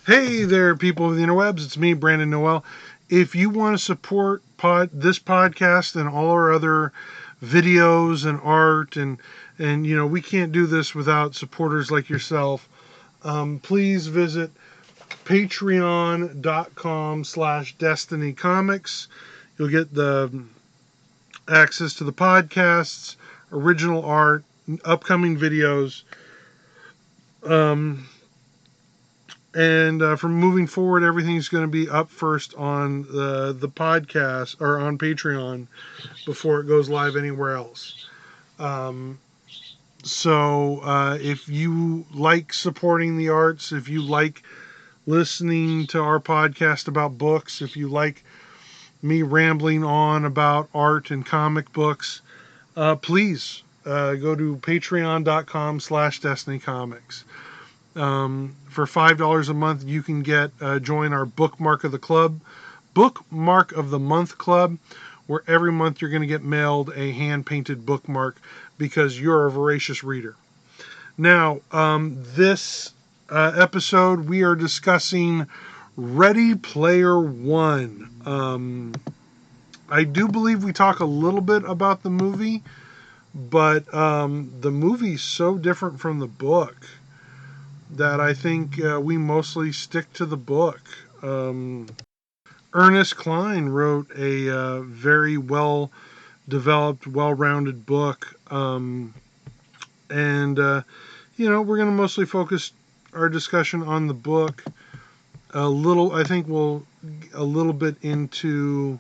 Hey there, people of the interwebs. It's me, Brandon Noel. If you want to support this podcast and all our other videos and art, and you know, we can't do this without supporters like yourself, please visit patreon.com/destinycomics. You'll get the access to the podcasts, original art, upcoming videos. And from moving forward, everything's going to be up first on the podcast or on Patreon before it goes live anywhere else. So if you like supporting the arts, if you like listening to our podcast about books, if you like me rambling on about art and comic books, please go to patreon.com/destinycomics. For $5 a month, you can join our Bookmark of the Month Club, where every month you're going to get mailed a hand-painted bookmark because you're a voracious reader. Now, this episode, we are discussing Ready Player One. I do believe we talk a little bit about the movie, but the movie's so different from the book that I think we mostly stick to the book. Ernest Cline wrote a very well-developed, well-rounded book. You know, we're going to mostly focus our discussion on the book. A little bit into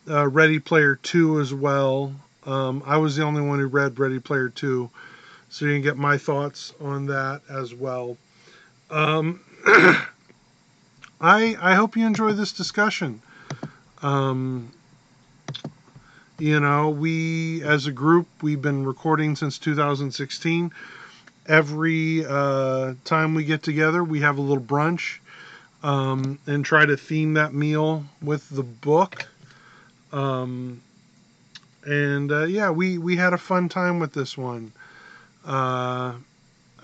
Ready Player 2 as well. I was the only one who read Ready Player 2. So you can get my thoughts on that as well. I hope you enjoy this discussion. You know, we as a group, we've been recording since 2016. Every time we get together, we have a little brunch and try to theme that meal with the book. Yeah, we had a fun time with this one. I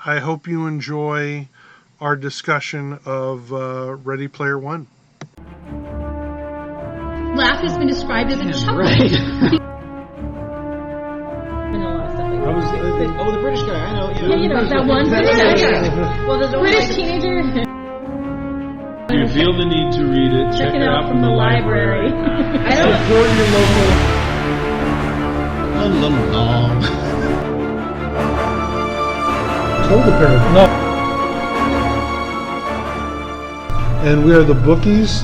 hope you enjoy our discussion of Ready Player One. Laugh has been described as a chuckle. Right. The British guy, I know. Yeah, you know, that one British guy. Well, there's a British teenager. If you feel the need to read it, check it out from the library. I don't Support your local... Told the parent. No. And we are the bookies.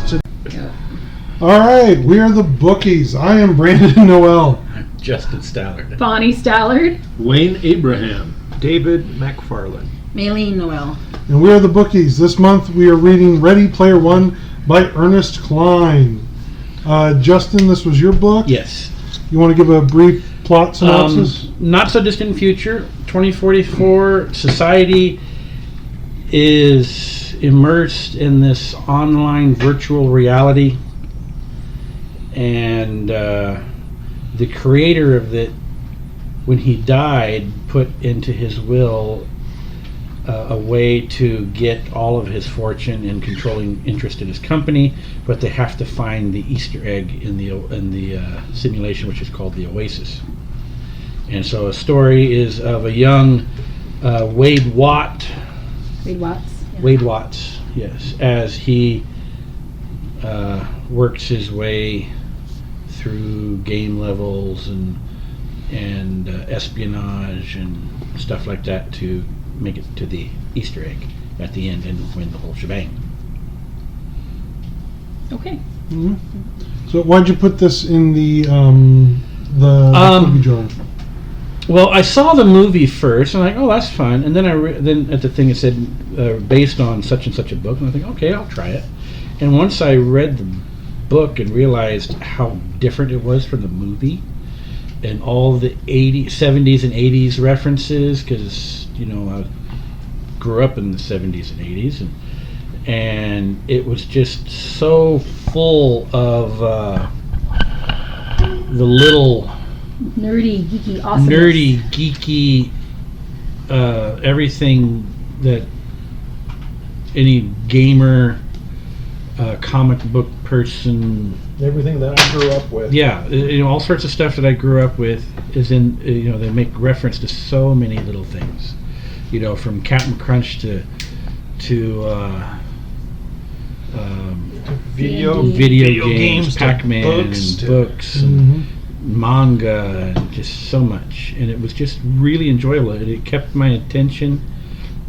All right, we are the bookies. I am Brandon Noel. Justin Stallard. Bonnie Stallard. Wayne Abraham. David McFarlane. Maylene Noel. And we are the bookies. This month we are reading Ready Player One by Ernest Cline. Justin, this was your book? Yes. You want to give a brief plot synopsis? Not so distant future, 2044, society is immersed in this online virtual reality, and the creator of it, when he died, put into his will a way to get all of his fortune and controlling interest in his company, but they have to find the Easter egg in the simulation, which is called the Oasis. And so a story is of a young Wade Watts. Yeah. Wade Watts, yes, as he works his way through game levels and espionage and stuff like that to make it to the Easter egg at the end and win the whole shebang. Okay. Mm-hmm. So why'd you put this in the cookie jar? Well, I saw the movie first, and I'm like, oh, that's fun. And then then at the thing it said based on such and such a book, and I think, okay, I'll try it. And once I read the book and realized how different it was from the movie, and all the 70s and 80s references, because you know I grew up in the 70s and 80s, and it was just so full of the little Nerdy, geeky, awesome. nerdy, geeky, everything that any gamer, comic book person. Everything that I grew up with. Yeah, all sorts of stuff that I grew up with is in. They make reference to so many little things. From Captain Crunch to Video games, to Pac-Man, books and books, and manga, and just so much. And it was just really enjoyable. It kept my attention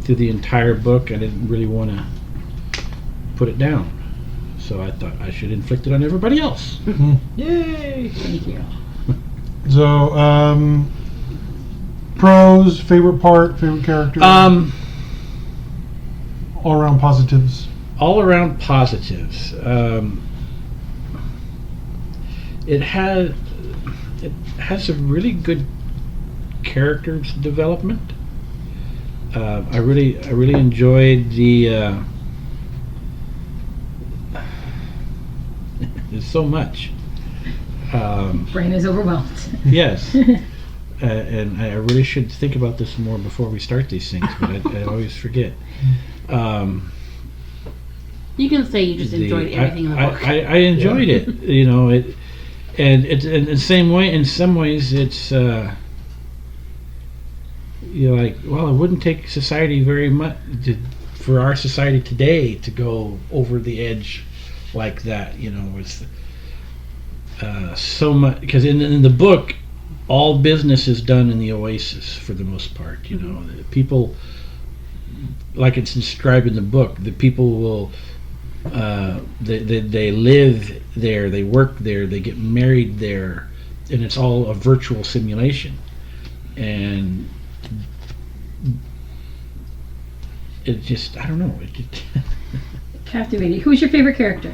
through the entire book. I didn't really want to put it down. So I thought I should inflict it on everybody else. Yay! Thank you. So, pros, favorite part, favorite character, all around positives. All around positives. It has a really good character development. I really enjoyed the. There's so much. Brain is overwhelmed. Yes. And I really should think about this more before we start these things, but I always forget. You can say you just enjoyed everything in the book. I enjoyed it. And it's in the same way. In some ways, it's you're like, well, it wouldn't take society very much for our society today to go over the edge like that. With so much, because in the book, all business is done in the oasis for the most part. The people, like it's described in the book, the people will. They live there, they work there, they get married there, and it's all a virtual simulation. And it just, I don't know. Captivating. Who's your favorite character?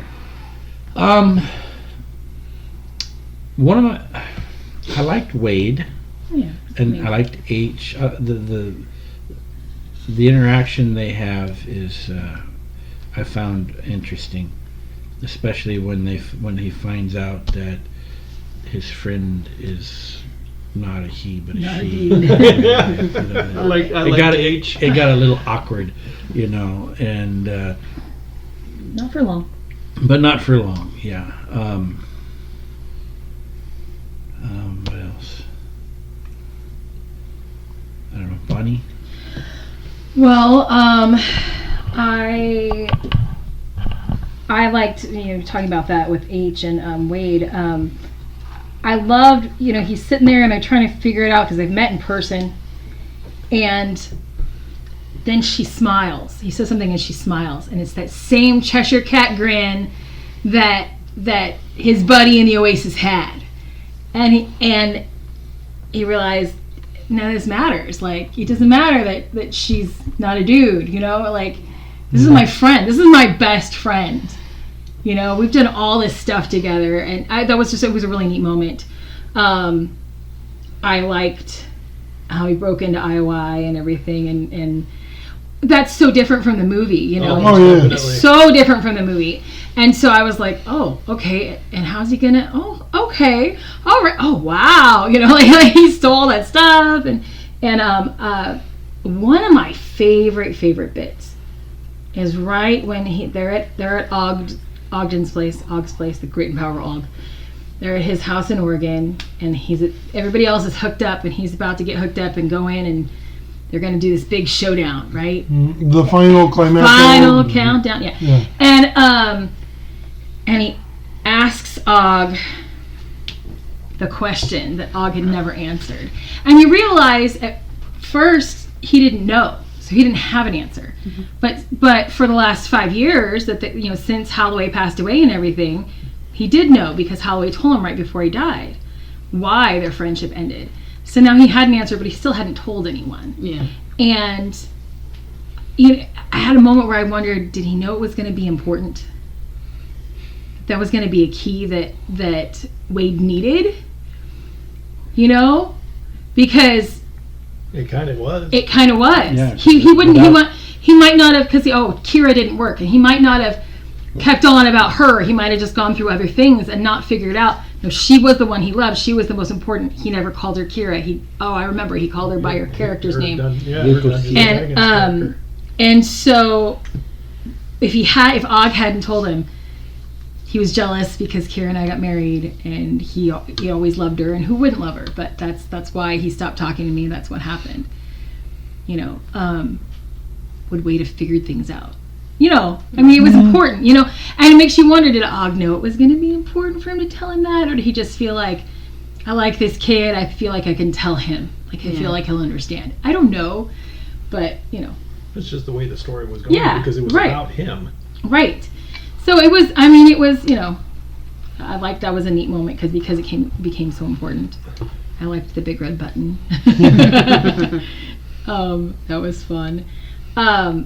One of my, I liked Wade, Yeah. and I liked H. The interaction they have is. I found interesting, especially when he finds out that his friend is not a he but a Not a she. he. I like H. It got a little awkward, and Not for long. but not for long. Yeah. What else? I don't know. Bunny. Well, I liked talking about that with H and Wade. I loved he's sitting there and they're trying to figure it out because they've met in person, and then she smiles. He says something and she smiles, and it's that same Cheshire Cat grin that his buddy in the Oasis had, and he realized none of this matters. Like, it doesn't matter that she's not a dude. Like, this is my friend. This is my best friend. We've done all this stuff together, and it was a really neat moment. I liked how he broke into IOI and everything, and that's so different from the movie. It's so different from the movie. And so I was like, oh, okay, and how's he gonna? Oh, okay, all right. Oh, wow. Like he stole all that stuff, and one of my favorite bits is right when they're at Ogden's place, the Great and Powerful Og. They're at his house in Oregon, and everybody else is hooked up, and he's about to get hooked up and go in, and they're going to do this big showdown, right? The final climax. Final countdown, yeah. And he asks Og the question that Og had never answered, and you realize at first he didn't know. So he didn't have an answer, but for the last 5 years since Holloway passed away and everything, he did know, because Holloway told him right before he died why their friendship ended. So now he had an answer, but he still hadn't told anyone. Yeah. And I had a moment where I wondered, did he know it was going to be important? That was going to be a key that Wade needed, because It kind of was. Yeah, he might not have, because Kira didn't work, and he might not have kept on about her. He might have just gone through other things and not figured out. She was the one he loved. She was the most important. He never called her Kira. I remember he called her by her character's name. And And so if Og hadn't told him, he was jealous because Kira and I got married, and he always loved her, and who wouldn't love her? But that's why he stopped talking to me. That's what happened. Would Wade have figured things out? I mean, it was important. And it makes you wonder: did Og know it was going to be important for him to tell him that, or did he just feel like, I like this kid, I feel like I can tell him, I feel like he'll understand? I don't know, but it's just the way the story was going, because it was about him. Right. So it was, I liked that was a neat moment because it became so important. I liked the big red button. That was fun. I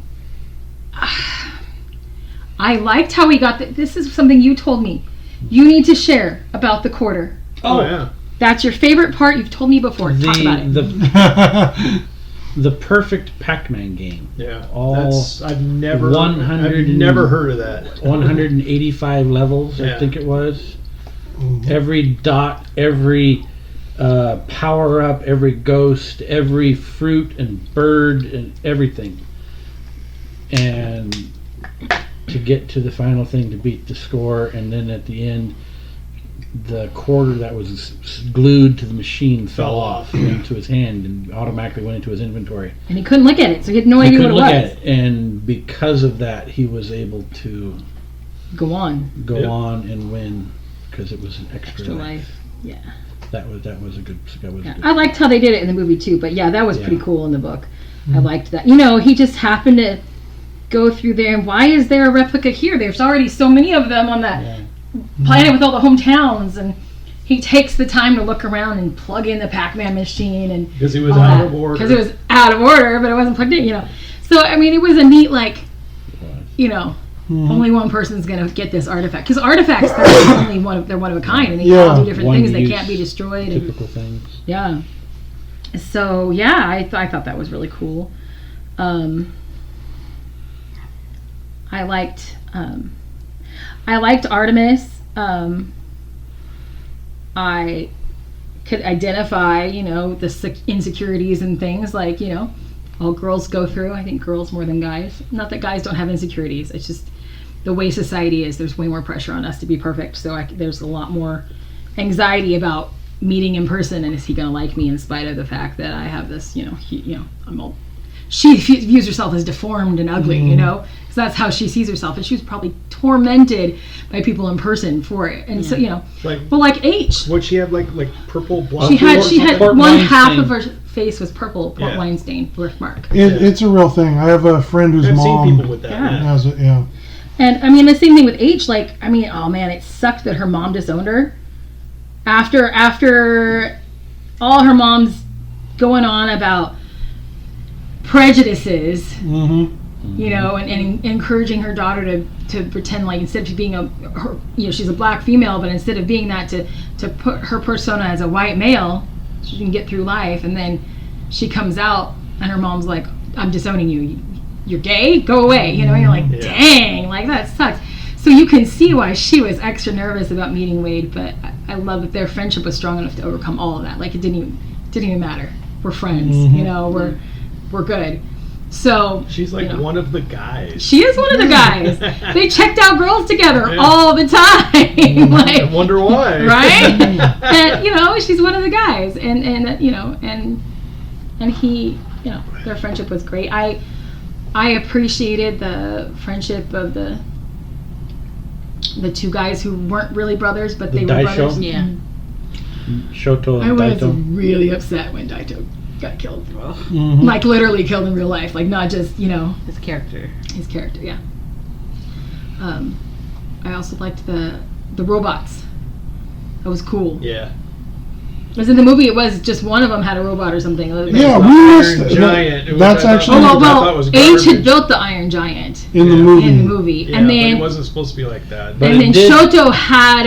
liked how we got this is something you told me. You need to share about the quarter. Oh yeah. That's your favorite part. You've told me before. Talk about it. The perfect Pac-Man game. Yeah. I've never heard of that. 185 levels, I think it was. Mm-hmm. Every dot, every power-up, every ghost, every fruit and bird and everything. And to get to the final thing, to beat the score, and then at the end, the quarter that was glued to the machine fell off into his hand and automatically went into his inventory. And he couldn't look at it, so he had no idea what it was. He couldn't look at it, and because of that, he was able to go on and win, because it was an extra life. Yeah. That was a good. I liked how they did it in the movie too, but that was pretty cool in the book. Mm-hmm. I liked that. He just happened to go through there, and why is there a replica here? There's already so many of them on that planet with all the hometowns, and he takes the time to look around and plug in the Pac-Man machine, and because he was out of order. Because it was out of order, but it wasn't plugged in. So I mean, it was a neat only one person's gonna get this artifact, because artifacts they're one of a kind, and they all do different things. They can't be destroyed. Typical things. Yeah. So I thought that was really cool. I liked Artemis. I could identify, the insecurities and things like, all girls go through. I think girls more than guys. Not that guys don't have insecurities. It's just the way society is. There's way more pressure on us to be perfect. So there's a lot more anxiety about meeting in person, and is he going to like me in spite of the fact that I have this, I'm old. She views herself as deformed and ugly, because that's how she sees herself, and she was probably tormented by people in person for it. And so, like H. What she had, like purple blood. She had one half of her face was purple port wine stain birthmark. It's a real thing. I have a friend whose mom seen people with that. has it. Yeah. And I mean, the same thing with H. Oh man, it sucked that her mom disowned her. After all her mom's going on about prejudices, and encouraging her daughter to pretend like, instead of being she's a black female, but instead of being that, to put her persona as a white male, so she can get through life. And then she comes out, and her mom's like, "I'm disowning you. You're gay. Go away." And you're like, "Dang, that sucks." So you can see why she was extra nervous about meeting Wade. But I love that their friendship was strong enough to overcome all of that. It didn't even matter. We're friends. We're good. So she's one of the guys. She is one of the guys. They checked out girls together all the time. I wonder why. Right? And she's one of the guys, and he, their friendship was great. I appreciated the friendship of the two guys who weren't really brothers, but they were brothers. Yeah. Shoto and I Daito. was really upset when Daito got killed. Literally killed in real life, not just his character. Yeah. I also liked the robots. That was cool. Yeah. Because in the movie, it was just one of them had a robot or something. Yeah, we missed it. Giant. That's actually. H had built the Iron Giant in the movie. Yeah, and then but it wasn't supposed to be like that. And then Shoto had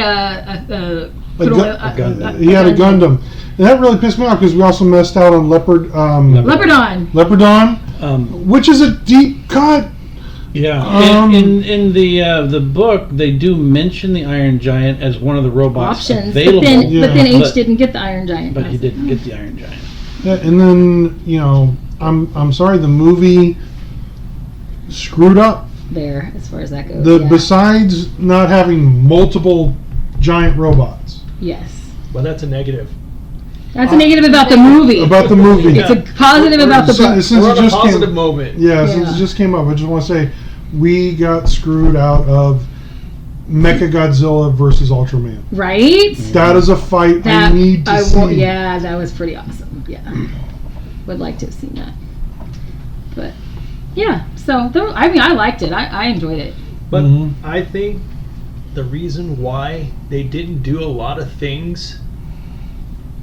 he had a Gundam. And that really pissed me off, because we also missed out on Leopardon, which is a deep cut. Yeah, in the book, they do mention the Iron Giant as one of the robots options, available. But then H didn't get the Iron Giant. But he didn't get the Iron Giant. Yeah, and then I'm sorry, the movie screwed up there as far as that goes. Besides not having multiple giant robots. Yes. Well, that's a negative. That's a negative about the movie. About the movie. It's a positive about the book. Since We're it on a just positive moment. Since it just came up, I just want to say we got screwed out of Mechagodzilla versus Ultraman. Right? That is a fight I need to see. Yeah, that was pretty awesome. Yeah. Would like to have seen that. But, yeah. So, I liked it. I enjoyed it. But I think the reason why they didn't do a lot of things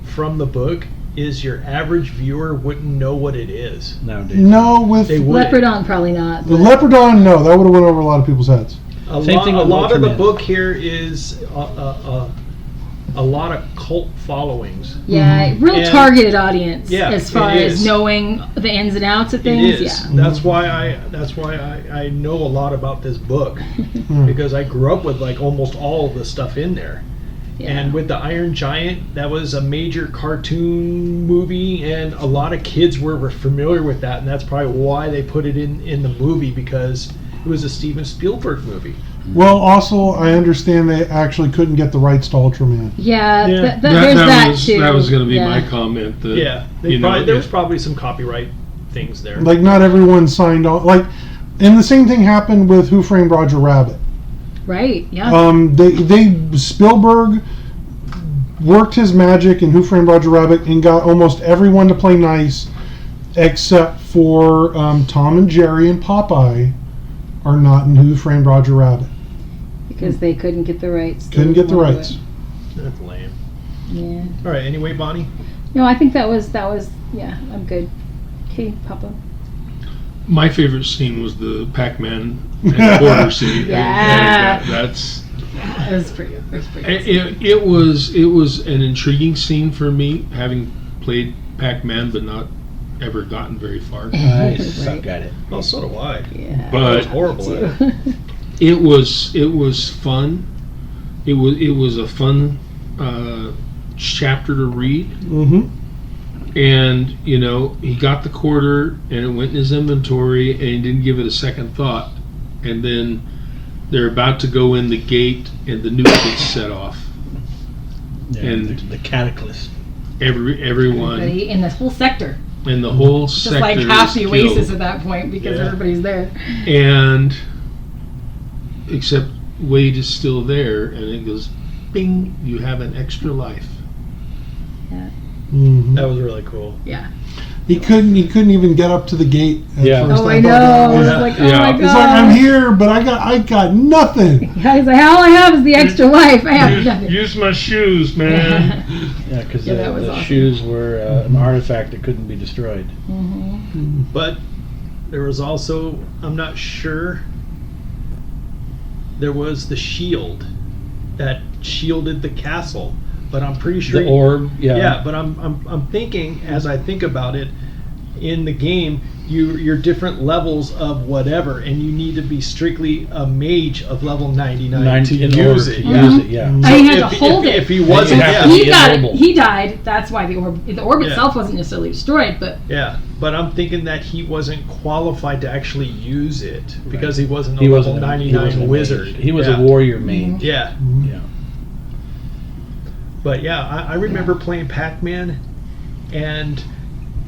from the book is your average viewer wouldn't know what it is. Nowadays. No, with Leopardon, probably not. The Leopardon, no. That would have went over a lot of people's heads. A Same thing with lot of the Ultraman. book here is a lot of cult followings. Yeah, real targeted audience as far it as is. knowing the ins and outs of things. It is. Yeah. That's why I know a lot about this book because I grew up with like almost all of the stuff in there. Yeah. And with the Iron Giant, that was a major cartoon movie, and a lot of kids were familiar with that, and that's probably why they put it in the movie, because it was a Steven Spielberg movie. Well, also, I understand they actually couldn't get the rights to Ultraman. Yeah, Yeah. there's that too. That was going to be Yeah. my comment. That, Yeah, there was probably some copyright things there. Like, not everyone signed on. Like, and the same thing happened with Who Framed Roger Rabbit. Right, yeah. Spielberg worked his magic in Who Framed Roger Rabbit and got almost everyone to play nice, except for Tom and Jerry and Popeye are not in Who Framed Roger Rabbit. Because they couldn't get the rights. Couldn't get the rights. That's lame. Yeah. All right. Anyway, Bonnie. No, I think that was. Yeah, I'm good. Okay, Papa. My favorite scene was the Pac-Man and quarter scene. Yeah. And that's. It was pretty good. It was an intriguing scene for me, having played Pac-Man but not ever gotten very far. I suck at it. Oh, so do I. Yeah. But It was horrible. it was fun. It was a fun chapter to read. Mm-hmm. And, he got the quarter and it went in his inventory and he didn't give it a second thought. And then they're about to go in the gate and the nuke gets set off. Yeah, And the cataclysm. Everyone In this whole sector. and the whole Just sector like half the is Oasis killed. at that point because Yeah. everybody's there. And except Wade is still there and it goes, bing, you have an extra life. Mm-hmm. That was really cool. Yeah. He couldn't even get up to the gate at Yeah. first. Oh, I thought know. that I was- was like, oh Yeah. my It's It's like, I'm god. here, but I got nothing. He's like, all I have is the extra life. I have nothing. Use my shoes, man. Yeah, because Yeah, that was the awesome. shoes were an artifact that couldn't be destroyed. But there was also, I'm not sure, there was the shield that shielded the castle, but I'm pretty sure The orb, Yeah, but I'm thinking, as I think about it, in the game, you're different levels of whatever, and you need to be strictly a mage of level 99 to in order use to it. use it, yeah. I had to If- hold if, it. If he wasn't, you have yeah, to He be got it. immobile. He died. That's why the orb Yeah. itself wasn't necessarily destroyed, but yeah. But I'm thinking that he wasn't qualified to actually use it because he wasn't a He level wasn't a 99 mage. wizard. He was Yeah. a warrior mage. Yeah. Yeah. But yeah, I remember playing Pac-Man, and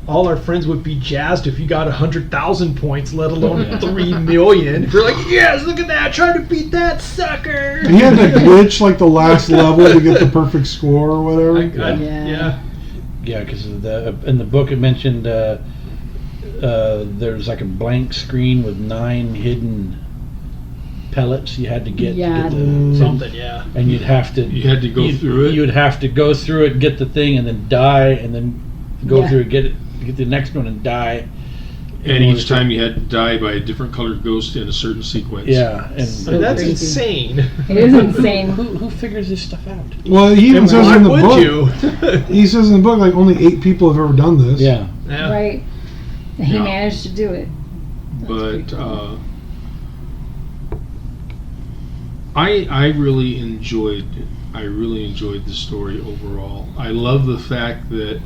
all our friends would be jazzed if you got 100,000 points, let alone 3 million. If you're like, yes, look at that, trying to beat that sucker. He had to glitch like the last level to get the perfect score or whatever. Yeah. Yeah, because in the book it mentioned there's like a blank screen with 9 hidden pellets you had to get Yeah. to get the Something, yeah. and you'd have to You had to go through it? You would have to go through it, get the thing, and then die, and then go Yeah. through it, get the next one, and die. And each time you had to die by a different colored ghost in a certain sequence. Yeah, and I mean, that's crazy. insane. it is insane. who figures this stuff out? Well, he even And says why in the would book. you? He says in the book like only 8 people have ever done this. Yeah, Yeah. Right. And he Yeah. managed to do it. But I really enjoyed the story overall. I love the fact that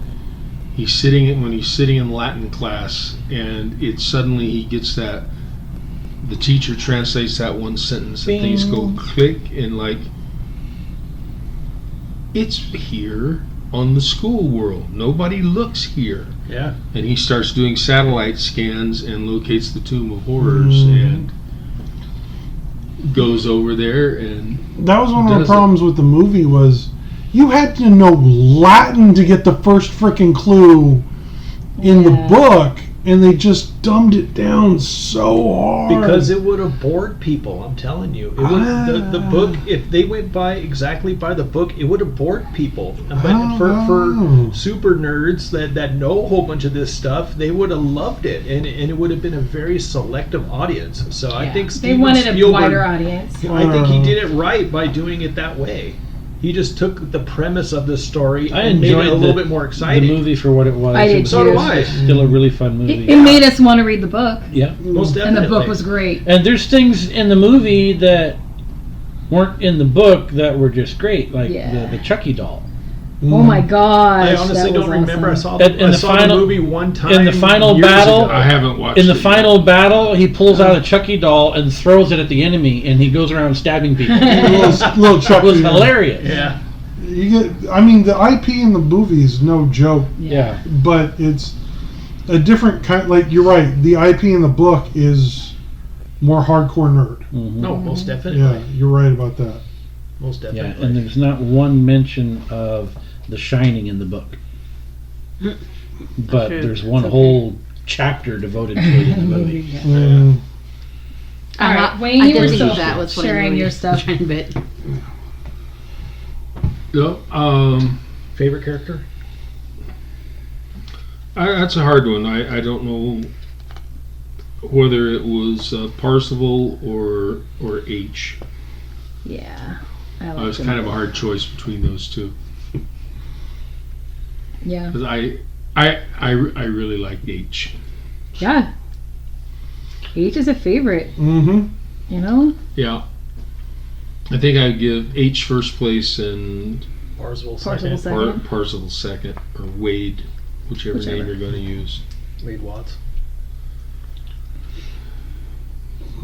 when he's sitting in Latin class and it suddenly he gets that the teacher translates that one sentence and things go click, and like, it's here on the school world. Nobody looks here. Yeah. And he starts doing satellite scans and locates the Tomb of Horrors and goes over there, and That was one of the does it. problems with the movie was you had to know Latin to get the first freaking clue in the book, and they just dumbed it down so hard. Because it would have bored people, I'm telling you. It would, the book, if they went by exactly by the book, it would have bored people. But for super nerds that know a whole bunch of this stuff, they would have loved it, and it would have been a very selective audience. So I think they Steven wanted a Spielberg, wider audience. I think he did it right by doing it that way. He just took the premise of the story I and made enjoyed it a little bit more exciting. The movie for what it was. I did So do I. It's still a really fun movie. It made us want to read the book, Yeah. Most and definitely. the book was great. And there's things in the movie that weren't in the book that were just great, like the Chucky doll. Oh my gosh! I honestly that was don't remember. I awesome. saw, In the final- the movie one time. in the final years battle- ago. I haven't watched In the it final battle, he pulls out a Chucky doll and throws it at the enemy, and he goes around stabbing people. little It Chucky. was hilarious. Yeah. You get, I mean, the IP in the movie is no joke, Yeah. but it's a different kind. Like, you're right, the IP in the book is more hardcore nerd. Mhm. No, most definitely. Yeah, you're right about that. Most Yeah, definitely. and there's not one mention of The Shining in the book. But True. there's one whole chapter devoted to it in the movie. Mm. All right, Wayne, I you did were think still that was funny sharing movie. your stuff. Trying bit. No, Favorite character? that's a hard one. I don't know whether it was Parzival or H. Yeah, I It liked was him. kind of a hard choice between those two. Yeah, Because I really liked H. yeah. H is a favorite. Mm-hmm. You know. Yeah. I think I'd give H first place and Parzival Parzival second. second. Parzival second, or Wade, whichever name you're going to use. Wade Watts.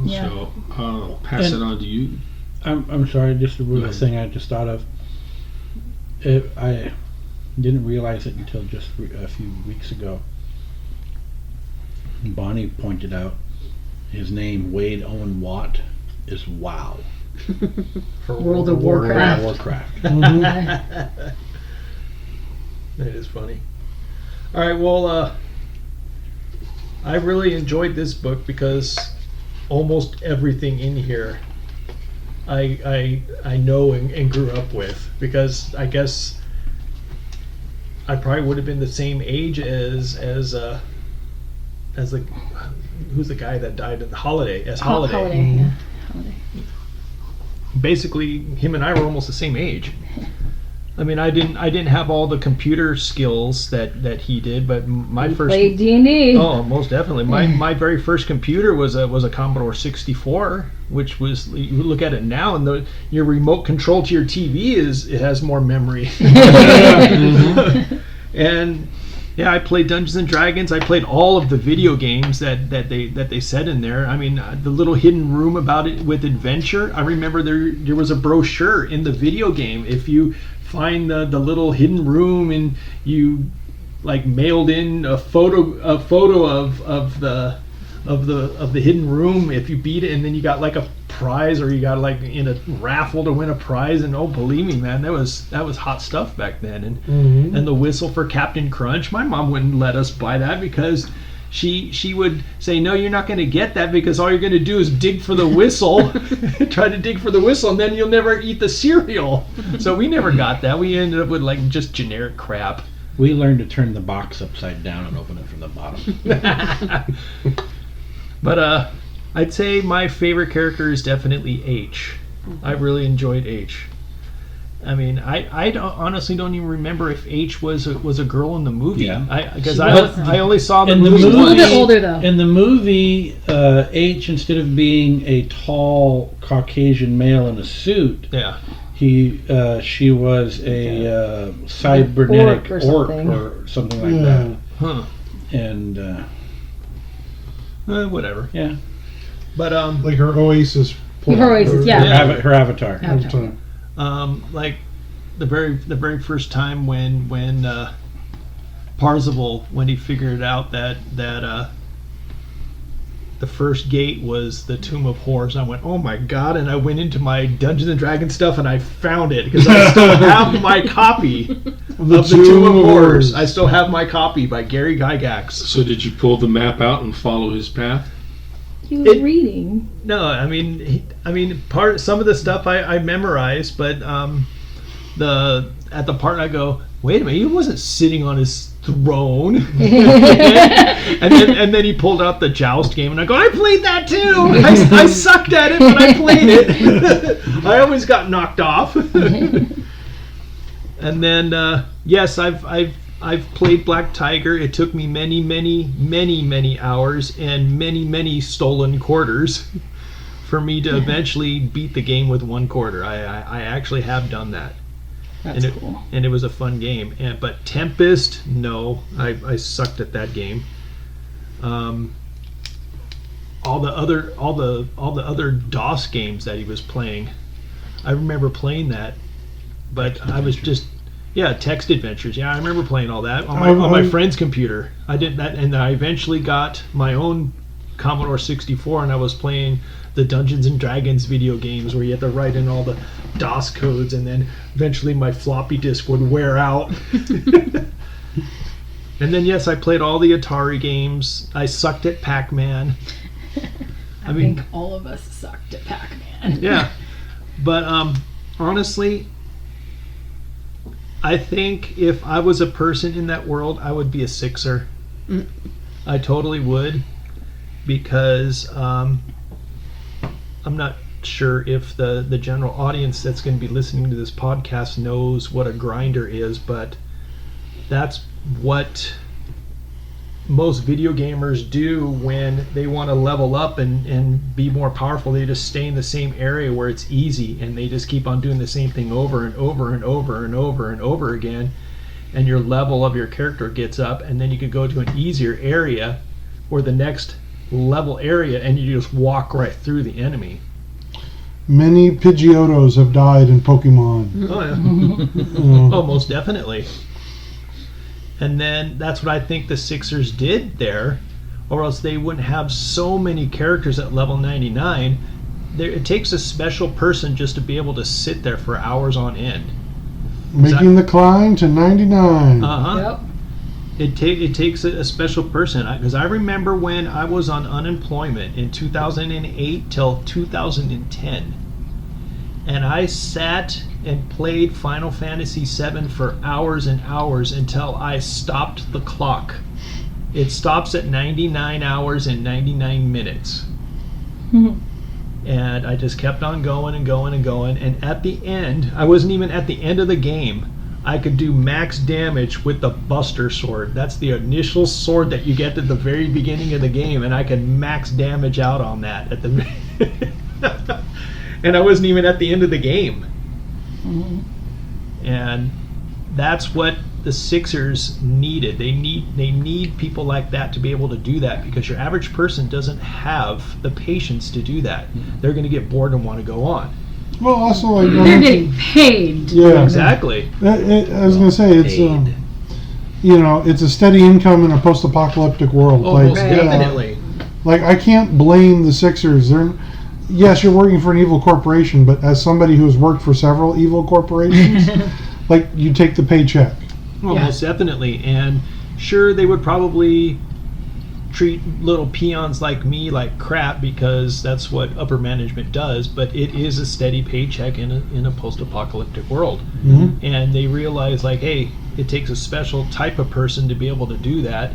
Yeah. So I'll pass it on to you. I'm sorry, just a Go real ahead. thing I just thought of. I didn't realize it until just a few weeks ago. Bonnie pointed out his name, Wade Owen Watt, is WoW. For World of Warcraft. Warcraft. That is funny. All right, well, I really enjoyed this book because almost everything in here I know and grew up with, because I guess I probably would have been the same age as the who's the guy that died in Holiday. Holiday. Yeah. Holiday. Basically, him and I were almost the same age. I mean, I didn't have all the computer skills that he did, but my first Played D&D. oh, most definitely. My very first computer was a Commodore 64, which was, you look at it now, and your remote control to your TV it has more memory. And yeah, I played Dungeons and Dragons. I played all of the video games that they said in there. I mean, the little hidden room about it with adventure. I remember there was a brochure in the video game. If you find the little hidden room and you like mailed in a photo of the hidden room, if you beat it, and then you got like a prize, or you got like in a raffle to win a prize. And oh, believe me, man, that was hot stuff back then. And the whistle for Captain Crunch, my mom wouldn't let us buy that because she would say, no, you're not going to get that, because all you're going to do is dig for the whistle, try to dig for the whistle, and then you'll never eat the cereal. So we never got that. We ended up with like just generic crap. We learned to turn the box upside down and open it from the bottom. But I'd say my favorite character is definitely H. I really enjoyed H. I mean, I honestly don't even remember if H was a girl in the movie. Yeah. Because She I wasn't. only saw the In the movie. She's a little movie- bit older though. In the movie, H, instead of being a tall Caucasian male in a suit, Yeah. she was a cybernetic Orc or orc something. or something like Yeah. Huh. that. And Whatever. yeah, But Like her Oasis. Her Oasis, yeah. Her avatar. Avatar. like the very first time when Parzival, when he figured out that the first gate was the Tomb of Horrors, I went, oh my god, and I went into my Dungeons and Dragons stuff and I found it, because I still have my copy of the Tomb of Horrors. I still have my copy by Gary Gygax. So did you pull the map out and follow his path? He was reading. No, I mean, some of the stuff I memorized, but at the part I go, wait a minute, he wasn't sitting on his throne. and then he pulled out the joust game, and I go, I played that too. I sucked at it, but I played it. I always got knocked off. And then yes, I've played Black Tiger. It took me many hours and many stolen quarters for me to eventually beat the game with 1 quarter. I actually have done that. That's cool. And it was a fun game. But Tempest, no, I sucked at that game. All the other DOS games that he was playing, I remember playing that, but I was just text adventures. Yeah, I remember playing all that on my friend's computer. I did that, and I eventually got my own Commodore 64, and I was playing the Dungeons and Dragons video games where you had to write in all the DOS codes, and then eventually my floppy disk would wear out. And then yes, I played all the Atari games. I sucked at Pac-Man. I think all of us sucked at Pac-Man. Yeah, but honestly, I think if I was a person in that world, I would be a sixer. I totally would, because I'm not sure if the general audience that's going to be listening to this podcast knows what a grinder is, but that's what most video gamers do when they want to level up and be more powerful. They just stay in the same area where it's easy, and they just keep on doing the same thing over and over and over and over and over again, and your level of your character gets up, and then you could go to an easier area or the next level area, and you just walk right through the enemy. Many Pidgeotos have died in Pokemon. Oh yeah. Oh, most definitely. And then that's what I think the Sixers did there, or else they wouldn't have so many characters at level 99. It takes a special person just to be able to sit there for hours on end. Making the climb to 99. Yep. It takes a special person, because I remember when I was on unemployment in 2008 till 2010, and I sat and played Final Fantasy VII for hours and hours until I stopped the clock. It stops at 99 hours and 99 minutes. And I just kept on going and going and going, and at the end, I wasn't even at the end of the game, I could do max damage with the Buster Sword. That's the initial sword that you get at the very beginning of the game, and I could max damage out on that at the and I wasn't even at the end of the game. And that's what the Sixers needed. They need people like that to be able to do that, because your average person doesn't have the patience to do that. They're going to get bored and want to go on. Well, also like they're getting paid. Yeah, exactly. I was going to say it's it's a steady income in a post-apocalyptic world. Oh, most definitely. Like I can't blame the Sixers. Yes, you're working for an evil corporation, but as somebody who has worked for several evil corporations, like you take the paycheck. Well, most definitely. And sure, they would probably treat little peons like me like crap, because that's what upper management does, but it is a steady paycheck in a post-apocalyptic world. And they realize, like, hey, it takes a special type of person to be able to do that,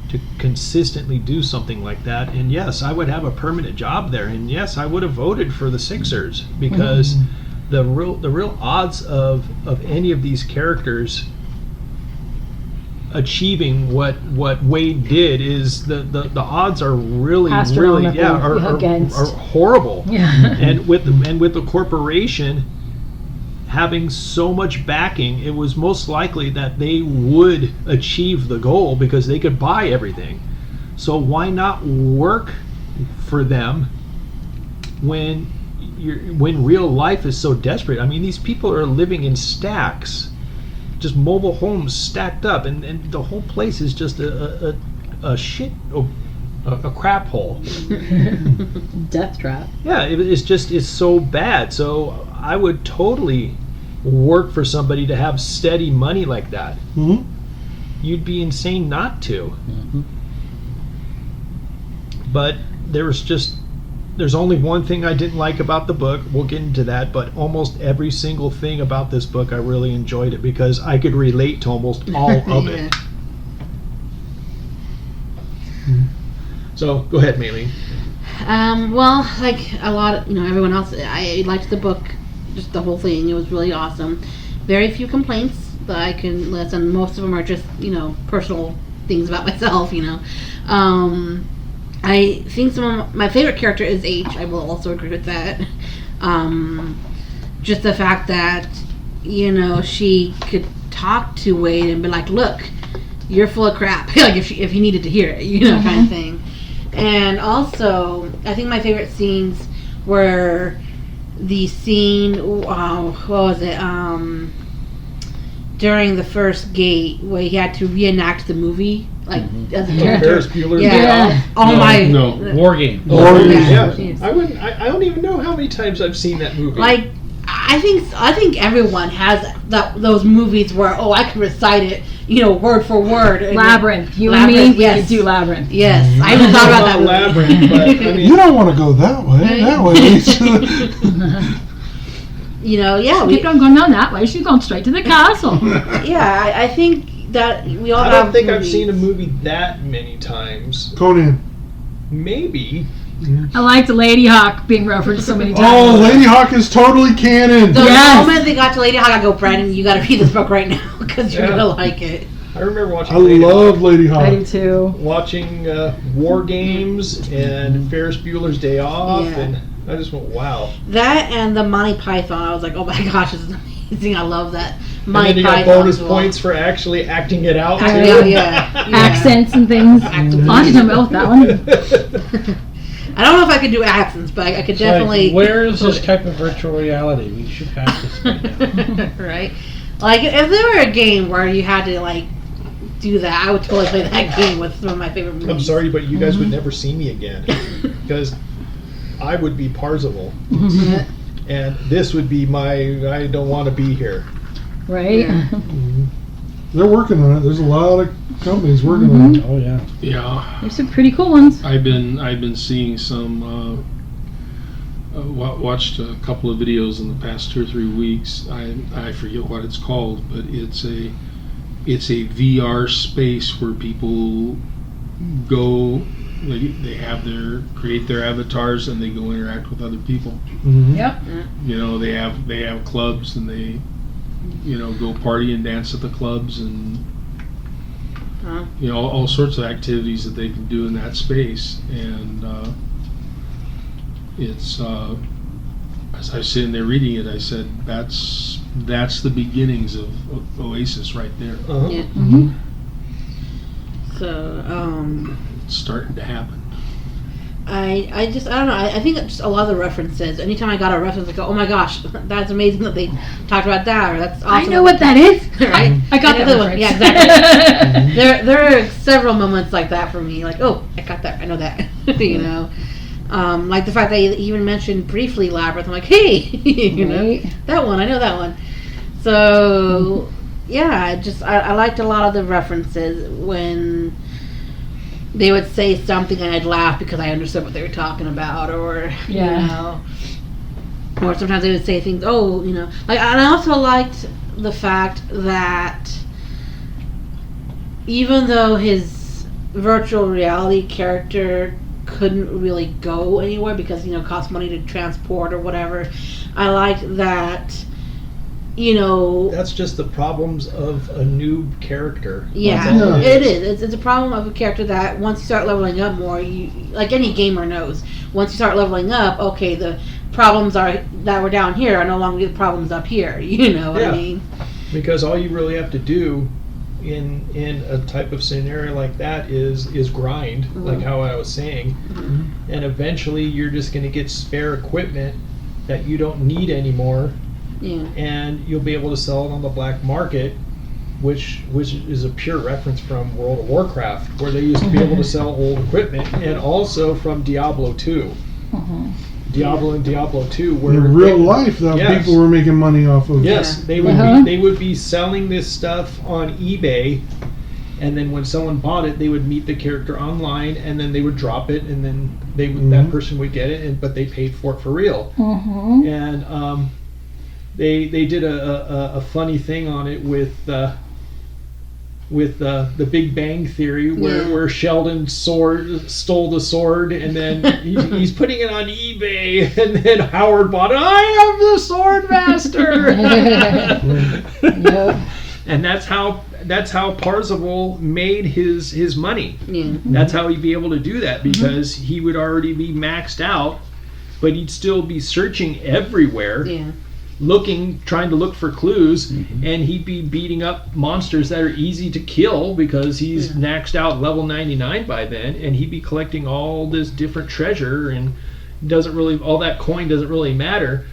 to consistently do something like that. And yes, I would have a permanent job there, and yes, I would have voted for the Sixers, because the real odds of any of these characters achieving what Wade did is the odds are really are horrible. And with the corporation having so much backing, it was most likely that they would achieve the goal, because they could buy everything. So why not work for them when when real life is so desperate. I mean, these people are living in stacks, just mobile homes stacked up, and the whole place is just a crap hole. Death trap. Yeah, it's so bad. So I would totally work for somebody to have steady money like that. Mm-hmm. You'd be insane not to. Mm-hmm. But there's only one thing I didn't like about the book. We'll get into that, but almost every single thing about this book, I really enjoyed it because I could relate to almost all of it. So go ahead, Maylee. Well, like a lot of, everyone else, I liked the book, just the whole thing. It was really awesome. Very few complaints that I can list, and most of them are just, personal things about myself, I think my favorite character is H. I will also agree with that. Just the fact that, she could talk to Wade and be like, look, you're full of crap. Like if he needed to hear it, kind of thing. And also, I think my favorite scenes were the scene, what was it? During the first gate where he had to reenact the movie, like as a character. Ferris Bueller's Yeah. Day Off. War Game. Yeah. Yes. I don't even know how many times I've seen that movie. Like, I think everyone has those movies where I can recite it, word for word. Labyrinth. You Labyrinth, and me, yes. we could do Labyrinth. Yes, I even thought about that movie. Labyrinth, but I mean, You don't want to go that way. That way. Keep on going down that way. She's going straight to the castle. Yeah, I think that we all I have don't think I've movies. seen a movie that many times. Conan. Maybe. I liked Lady Hawk being referenced so many times. Oh, Lady Hawk is totally canon. The Yes. moment they got to Lady Hawk, I go, Brandon, you got to read this book right now because you're Yeah. gonna like it. I remember watching I Lady love Hawk, Lady Hawk. I do too. watching War Games and Ferris Bueller's Day Off, Yeah. and I just went, wow. That and the Monty Python, I was like, oh my gosh, this is amazing. I love that. And Monty then you got Python bonus as well. points for actually acting it out, Yeah, too. yeah. Accents and things. Accents. I didn't know about that one. I don't know if I could do accents, but I could definitely. Like, where is this type of virtual reality? We should have this right now. Right? Like, if there were a game where you had to, do that, I would totally play that game with some of my favorite movies. I'm sorry, but you guys would never see me again because I would be Parzival, and this would be my I don't want to be here. Right? Yeah. They're working on it. There's a lot of companies working on it. Oh yeah. Yeah, There's some pretty cool ones. I've been seeing some. Watched a couple of videos in the past 2 or 3 weeks. I forget what it's called, but it's a VR space where people go. They create their avatars and they go interact with other people. Mm-hmm. Yep. They have clubs and they go party and dance at the clubs and all sorts of activities that they can do in that space. And it's as I was sitting there reading it, I said that's the beginnings of Oasis right there. Uh-huh. Yeah. Mm-hmm. So, It's starting to happen. I don't know. I think just a lot of the references. Anytime I got a reference, I go, "Oh my gosh, that's amazing that they talked about that," or "That's awesome." I know what that is. Right? I got that Another one. reference. Yeah, exactly. there are several moments like that for me. Like, oh, I got that. I know that. Like the fact that he even mentioned briefly Labyrinth. I'm like, hey, Right. that one. I know that one. So yeah, I liked a lot of the references when they would say something and I'd laugh because I understood what they were talking about, or Yeah. or sometimes they would say things. Oh, like, and I also liked the fact that even though his virtual reality character couldn't really go anywhere because it cost money to transport or whatever, I liked that. That's just the problems of a new character. Yeah, That's all it is. It's a problem of a character that once you start leveling up more, like any gamer knows, once you start leveling up, okay, the problems that were down here are no longer the problems up here. You know what I Yeah. mean? Because all you really have to do in a type of scenario like that is grind, like how I was saying, and eventually you're just going to get spare equipment that you don't need anymore, and you'll be able to sell it on the black market, which is a pure reference from World of Warcraft, where they used to be able to sell old equipment, and also from Diablo 2. Diablo and Diablo 2, where In real life, though, people were making money off of. Yes, they would be selling this stuff on eBay, and then when someone bought it, they would meet the character online, and then they would drop it, and then that person would get it, but they paid for it for real. And they did a funny thing on it with the Big Bang Theory, where Sheldon stole the sword, and then he's putting it on eBay, and then Howard bought it. I am the sword master. And that's how Parzival made his money. That's how he'd be able to do that, because he would already be maxed out, but he'd still be searching everywhere. Trying to look for clues, and he'd be beating up monsters that are easy to kill because he's maxed out level 99 by then, and he'd be collecting all this different treasure, and all that coin doesn't really matter,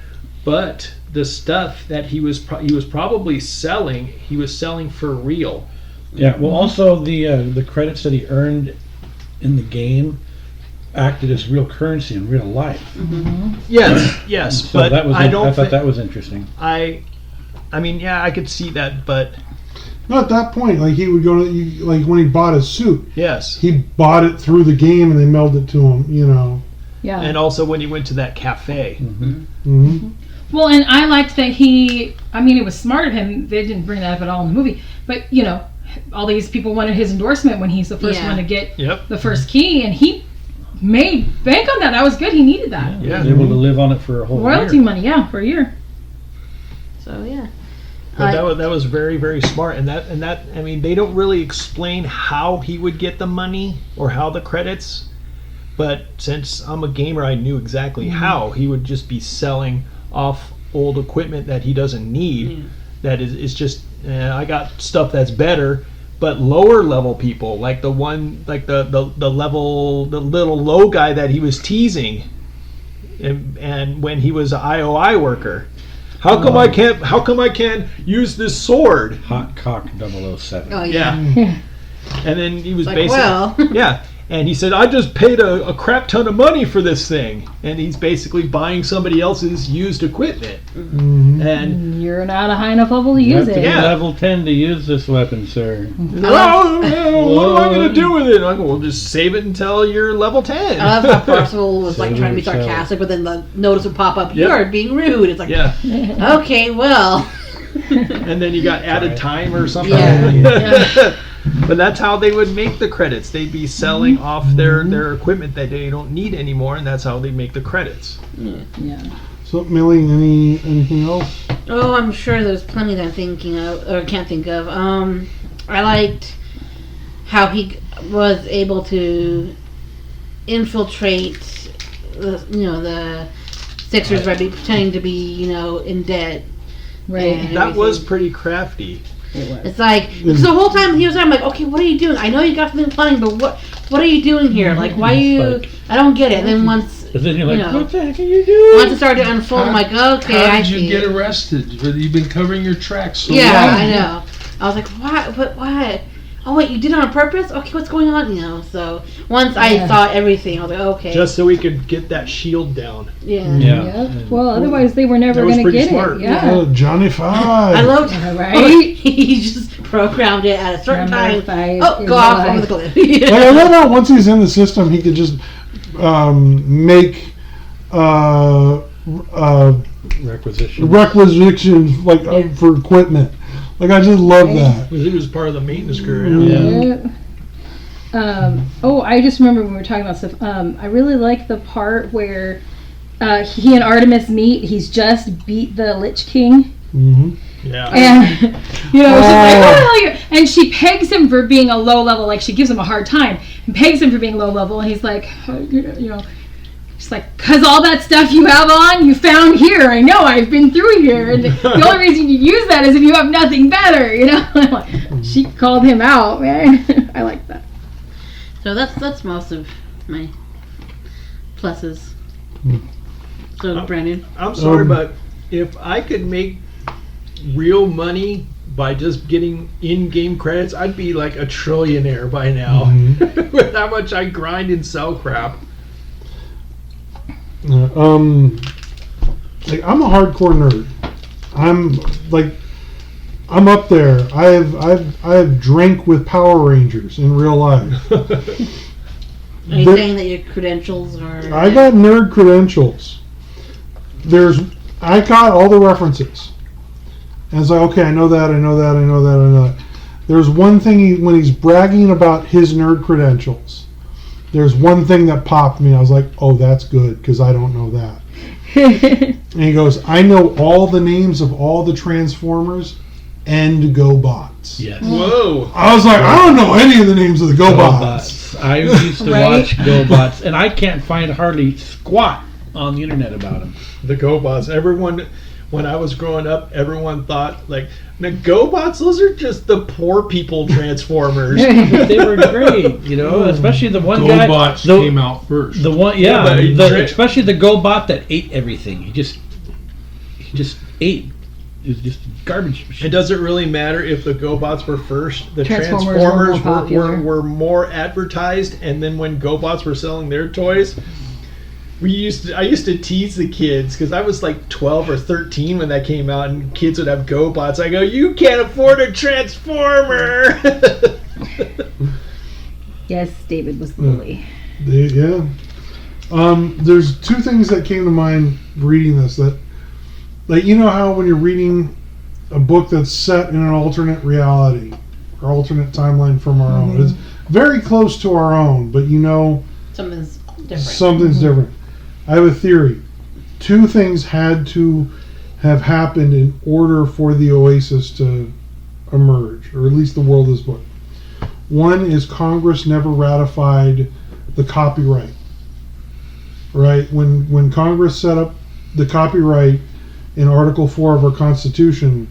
but the stuff that he was probably selling, he was selling for real. Yeah. Well, also the credits that he earned in the game acted as real currency in real life. Yes, So but that was I thought that was interesting. I mean, yeah, I could see that, but Not at that point. Like he would go to like when he bought his suit. yes, He bought it through the game and they mailed it to him. Yeah. and also when he went to that cafe. Well, and I liked that it was smart of him. They didn't bring that up at all in the movie, but all these people wanted his endorsement when he's the first one to get the first key, and he made bank on that. That was good. He needed that. He was able to live on it for a whole Royalty year. money, for a year. So yeah. But that was very, very smart, and that I mean, they don't really explain how he would get the money or how the credits, but since I'm a gamer, I knew exactly how he would just be selling off old equipment that he doesn't need. That is just I got stuff that's better. But lower level people, like the little low guy that he was teasing, and when he was an IOI worker, how come I can't use this sword? Hot Cock 007. Oh Yeah. And then he was Like, basically well. and he said, I just paid a crap ton of money for this thing, and he's basically buying somebody else's used equipment. And You're not a high enough level to You use have to it. be level 10 to use this weapon, sir. what am I going to do with it? I go, well, just save it until you're level 10. I love how Parzival was like trying to be Save it, sarcastic, but then the notice would pop up. You're being rude. It's like, okay, well. And then you got added time or something. Yeah. But that's how they would make the credits. They'd be selling off their equipment that they don't need anymore, and that's how they make the credits. Yeah. So, Millie, anything else? Oh, I'm sure there's plenty that I'm thinking of, or can't think of. I liked how he was able to infiltrate, the Sixers by pretending to be, in debt. Right. That was pretty crafty. It's like, because the whole time he was there, I'm like, okay, what are you doing? I know you got something funny, but what are you doing here? Like, why are you? I don't get it. And then once, And then you're like, you know, what the heck are you doing? once it started to unfold, I'm like, okay, How I did you see. get arrested? You've been covering your tracks so Yeah, long. I know. I was like, what? But why? Oh wait, you did it on purpose? Okay, what's going on? So once I saw everything, I was like, okay. Just so we could get that shield down. Yeah. Yeah. Well, otherwise they were never That was going to pretty get smart. it. Yeah. Johnny Five. I loved Right? he just programmed it at a certain Number time. 5 Oh, is go off life. over the cliff. Like, I love how once he's in the system, he could just make requisitions for equipment. Like, I just love that. He was part of the maintenance crew. I just remember when we were talking about stuff. I really like the part where he and Artemis meet. He's just beat the Lich King. Mm-hmm. Yeah. And, she's like, oh, and she pegs him for being a low level. Like, she gives him a hard time and pegs him for being low level. And he's like, she's like, because all that stuff you have on, you found here. I know, I've been through here. And the only reason you use that is if you have nothing better, I'm like, she called him out, man. I like that. So that's most of my pluses. So Brandon, I'm sorry, but if I could make real money by just getting in-game credits, I'd be like a trillionaire by now. With how much I grind and sell crap. Like, I'm a hardcore nerd. I'm up there. I have drank with Power Rangers in real life. are you saying that your credentials are? I got nerd credentials. I got all the references. And it's like, okay, I know that. There's one thing when he's bragging about his nerd credentials, there's one thing that popped me. I was like, oh, that's good, because I don't know that. And he goes, I know all the names of all the Transformers and GoBots. Yes. Whoa! I was like, I don't know any of the names of the GoBots. I used to watch GoBots, and I can't find hardly squat on the internet about them. The GoBots. Everyone, when I was growing up, everyone thought like, the GoBots. Those are just the poor people Transformers. But they were great, especially the one guy. GoBots came out first. The one, especially the GoBot that ate everything. He just ate. It was just garbage. It doesn't really matter if the GoBots were first. The Transformers Transformers were more advertised, and then when GoBots were selling their toys, I used to tease the kids because I was like 12 or 13 when that came out, and kids would have GoBots. I go, you can't afford a Transformer. Yes, David was the bully. Yeah. There's two things that came to mind reading this. That, like, you know how when you're reading a book that's set in an alternate reality or alternate timeline from our own, it's very close to our own, but something's different. Something's different. I have a theory. Two things had to have happened in order for the Oasis to emerge, or at least the world of this book. One is Congress never ratified the copyright. Right? When Congress set up the copyright in Article 4 of our Constitution,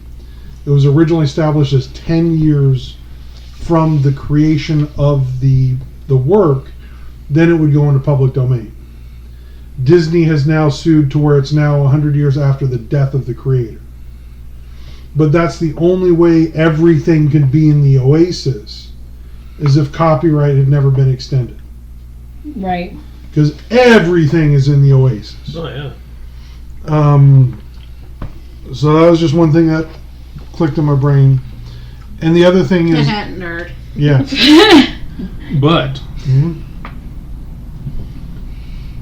it was originally established as 10 years from the creation of the work, then it would go into public domain. Disney has now sued to where it's now 100 years after the death of the creator. But that's the only way everything could be in the Oasis, is if copyright had never been extended. Right. Because everything is in the Oasis. Oh yeah. So that was just one thing that clicked in my brain. And the other thing is... nerd. Yeah. But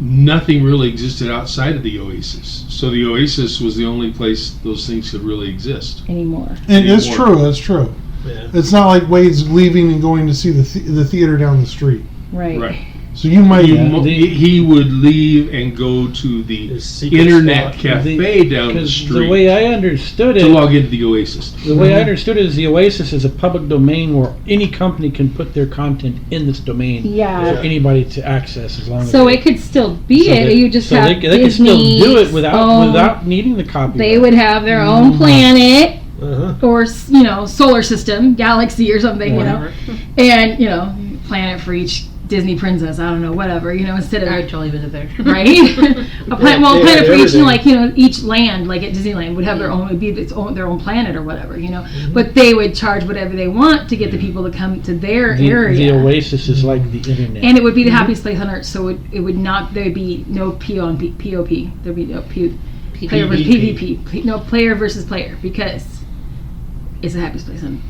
nothing really existed outside of the Oasis. So the Oasis was the only place those things could really exist. Anymore. And it's true, that's true. Yeah. It's not like Wade's leaving and going to see the theater down the street. Right. So you might... He would leave and go to the internet cafe down the street. The way I understood it, to log into the Oasis. The way I understood it is the Oasis is a public domain where any company can put their content in this domain for anybody to access as long as. So it could still be you just have they could still do it without needing the copyright. They would have their own planet. Or solar system, galaxy or something, and planet for each Disney princess. I don't know, whatever, instead of I would totally visit there, right? Planet for each, each land, like at Disneyland, would have their own, would be their own planet or whatever, But they would charge whatever they want to get the people to come to their area. The Oasis is like the internet, and it would be the happiest place on earth. So it would not. There would be no POP. There'd be no player versus PvP. No player versus player, because it's the happiest place on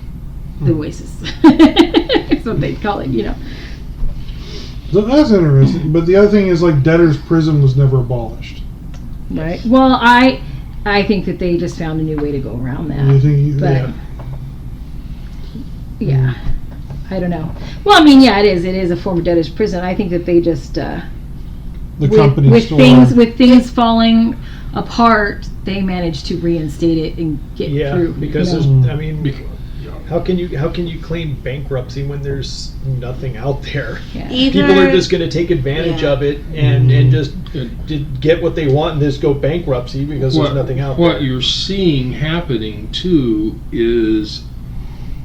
the Oasis. That's what they call it, So that's interesting. But the other thing is, like, debtor's prison was never abolished. Right. Well, I think that they just found a new way to go around that. Yeah. I don't know. Well, I mean, yeah, it is. It is a form of debtor's prison. I think that they just with things falling apart, they managed to reinstate it and get through. Because there's, how can you claim bankruptcy when there's nothing out there? Yeah. People are just going to take advantage of it and just get what they want and just go bankruptcy because there's nothing out there. What you're seeing happening too is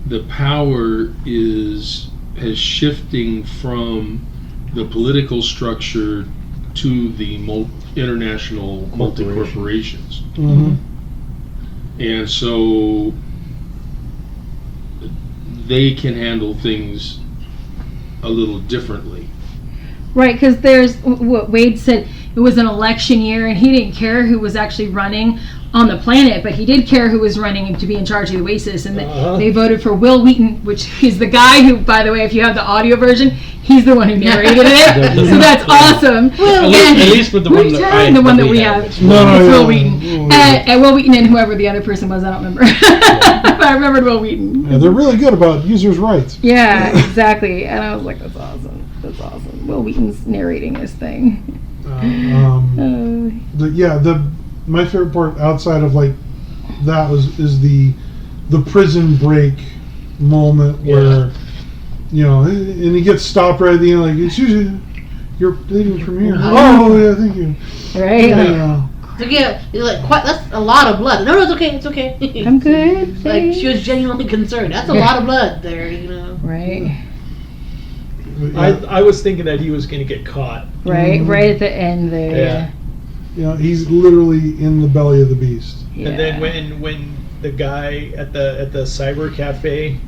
the power is shifting from the political structure to the international multi-corporations. Mm-hmm. And so they can handle things a little differently. Right, because there's what Wade said. It was an election year, and he didn't care who was actually running on the planet, but he did care who was running to be in charge of the Oasis, and they voted for Will Wheaton, which is the guy who, by the way, if you have the audio version, he's the one who narrated it. So that's awesome. At least with the one that we have. It's Will Wheaton. And Will Wheaton and whoever the other person was, I don't remember. But I remembered Will Wheaton. Yeah, they're really good about users' rights. Yeah, exactly. And I was like, that's awesome. That's awesome. Will Wheaton's narrating this thing. My favorite part outside of like that is the prison break moment where and he gets stopped right at the end, like, excuse you, you're leaving from here. Oh yeah, thank you. Right. You're like, that's a lot of blood. No, it's okay. It's okay. I'm good. Like, she was genuinely concerned. That's a lot of blood there, Right. I was thinking that he was going to get caught. Right, right at the end there. He's literally in the belly of the beast. Yeah. And then when the guy at the cyber cafe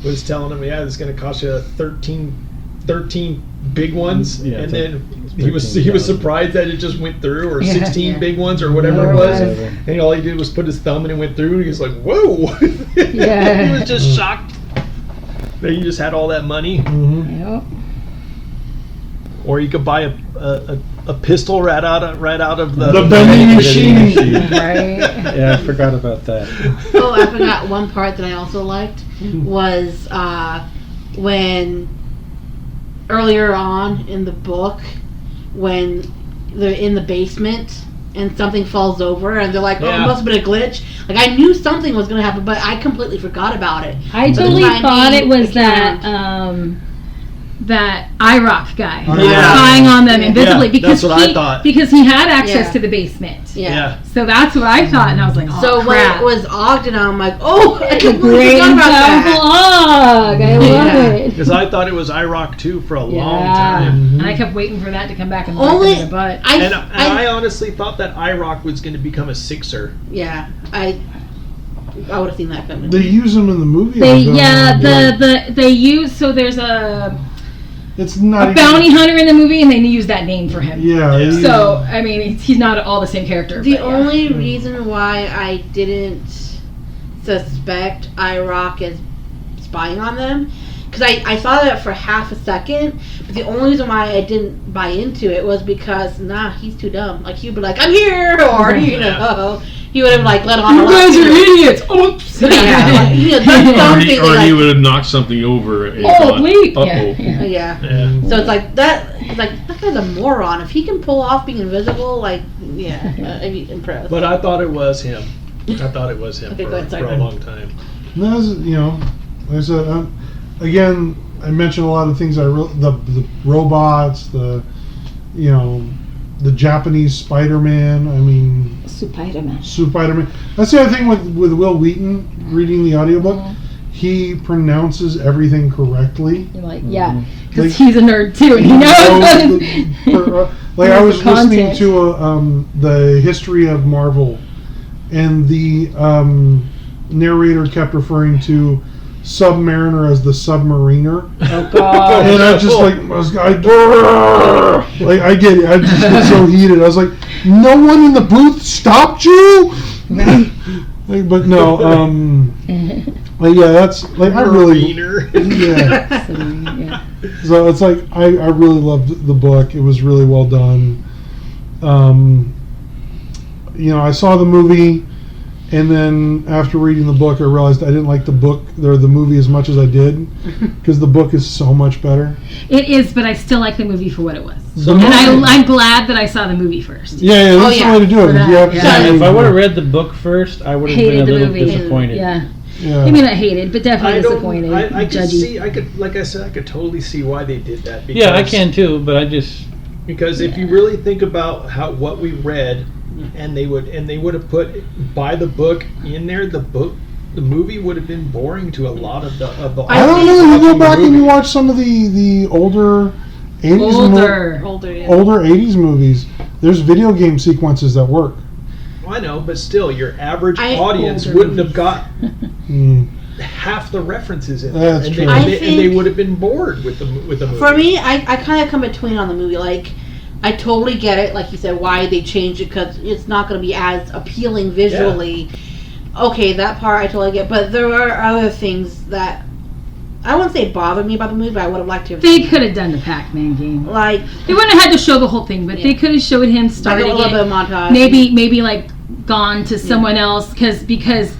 was telling him, this is going to cost you 13 big ones, Yeah, and then he was surprised that it just went through, or 16 big ones, or whatever it was, and all he did was put his thumb and it went through, and he was like, whoa. Yeah. He was just shocked that he just had all that money. Mm-hmm. Yep. Or you could buy a pistol right out of the vending machine. Right. Yeah, I forgot about that. Oh, I forgot one part that I also liked was when earlier on in the book, when they're in the basement and something falls over and they're like, it must have been a glitch. Like, I knew something was going to happen, but I completely forgot about it. I totally thought it was that IROC guy spying on them invisibly because that's what I thought. Because he had access to the basement. Yeah. So that's what I thought, and I was like, oh, so crap. when it was Ogden, I'm like, I Great completely and forgot about powerful that. Og. I love it. Because I thought it was IROC too for a long time. And I kept waiting for that to come back and Only- bite me in the butt. I honestly thought that IROC was going to become a Sixer. Yeah, I would have seen that coming. They use them in the movie. They use, so there's a it's not bounty hunter in the movie, and they use that name for him. Yeah. So I mean, he's not all the same character. The only reason why I didn't suspect IROC as spying on them, because I saw that for half a second, but the only reason why I didn't buy into it was because he's too dumb. Like, he'd be like, I'm here, or he would have like let on. You guys are idiots. Oops. He would have knocked something over. And bleep. Yeah. So it's like that. It's like, that guy's a moron. If he can pull off being invisible, I'd be impressed. But I thought it was him. Okay, for go ahead, sorry. a long time. Like I said, again, I mentioned a lot of things. The robots, the Japanese Spider-Man. I mean, Spider-Man. That's the other thing with Will Wheaton reading the audiobook. He pronounces everything correctly. You're like, because he's a nerd too, and he knows. I was listening to the history of Marvel, and the narrator kept referring to Submariner as the Submariner. Oh God! And I just I get it. I just get so heated. I was like, no one in the booth stopped you. But no, that's like I really, So it's like I really loved the book. It was really well done. I saw the movie. And then after reading the book, I realized I didn't like the book or the movie as much as I did, because the book is so much better. It is, but I still like the movie for what it was. I'm glad that I saw the movie first. Yeah, that's the way to do it. If I would have read the book first, I would have been a little disappointed. Yeah. Maybe not hated, but definitely disappointed. I could see. I could totally see why they did that. Because, I can too, but because if you really think about what we read. And they would have put buy the book in there. The book the movie would have been boring to a lot of the. I don't know. You go back and you watch some of the older 80s older 80s movies. There's video game sequences that work. Well, I know, but still, your average I- audience older wouldn't have movies. got Mm. half the references in there, That's and true. they, I and they think- would have been bored with the movie. For me, I kind of come between on the movie. Like, I totally get it, like you said, why they changed it, because it's not going to be as appealing visually. Okay, that part I totally get. But there are other things that I wouldn't say bothered me about the movie, but I would have liked to have They seen. could have done the Pac-Man game. Like, They wouldn't have had to show the whole thing, but they Yeah. could have showed him like starting a little bit it. of montage. Maybe like gone to someone else because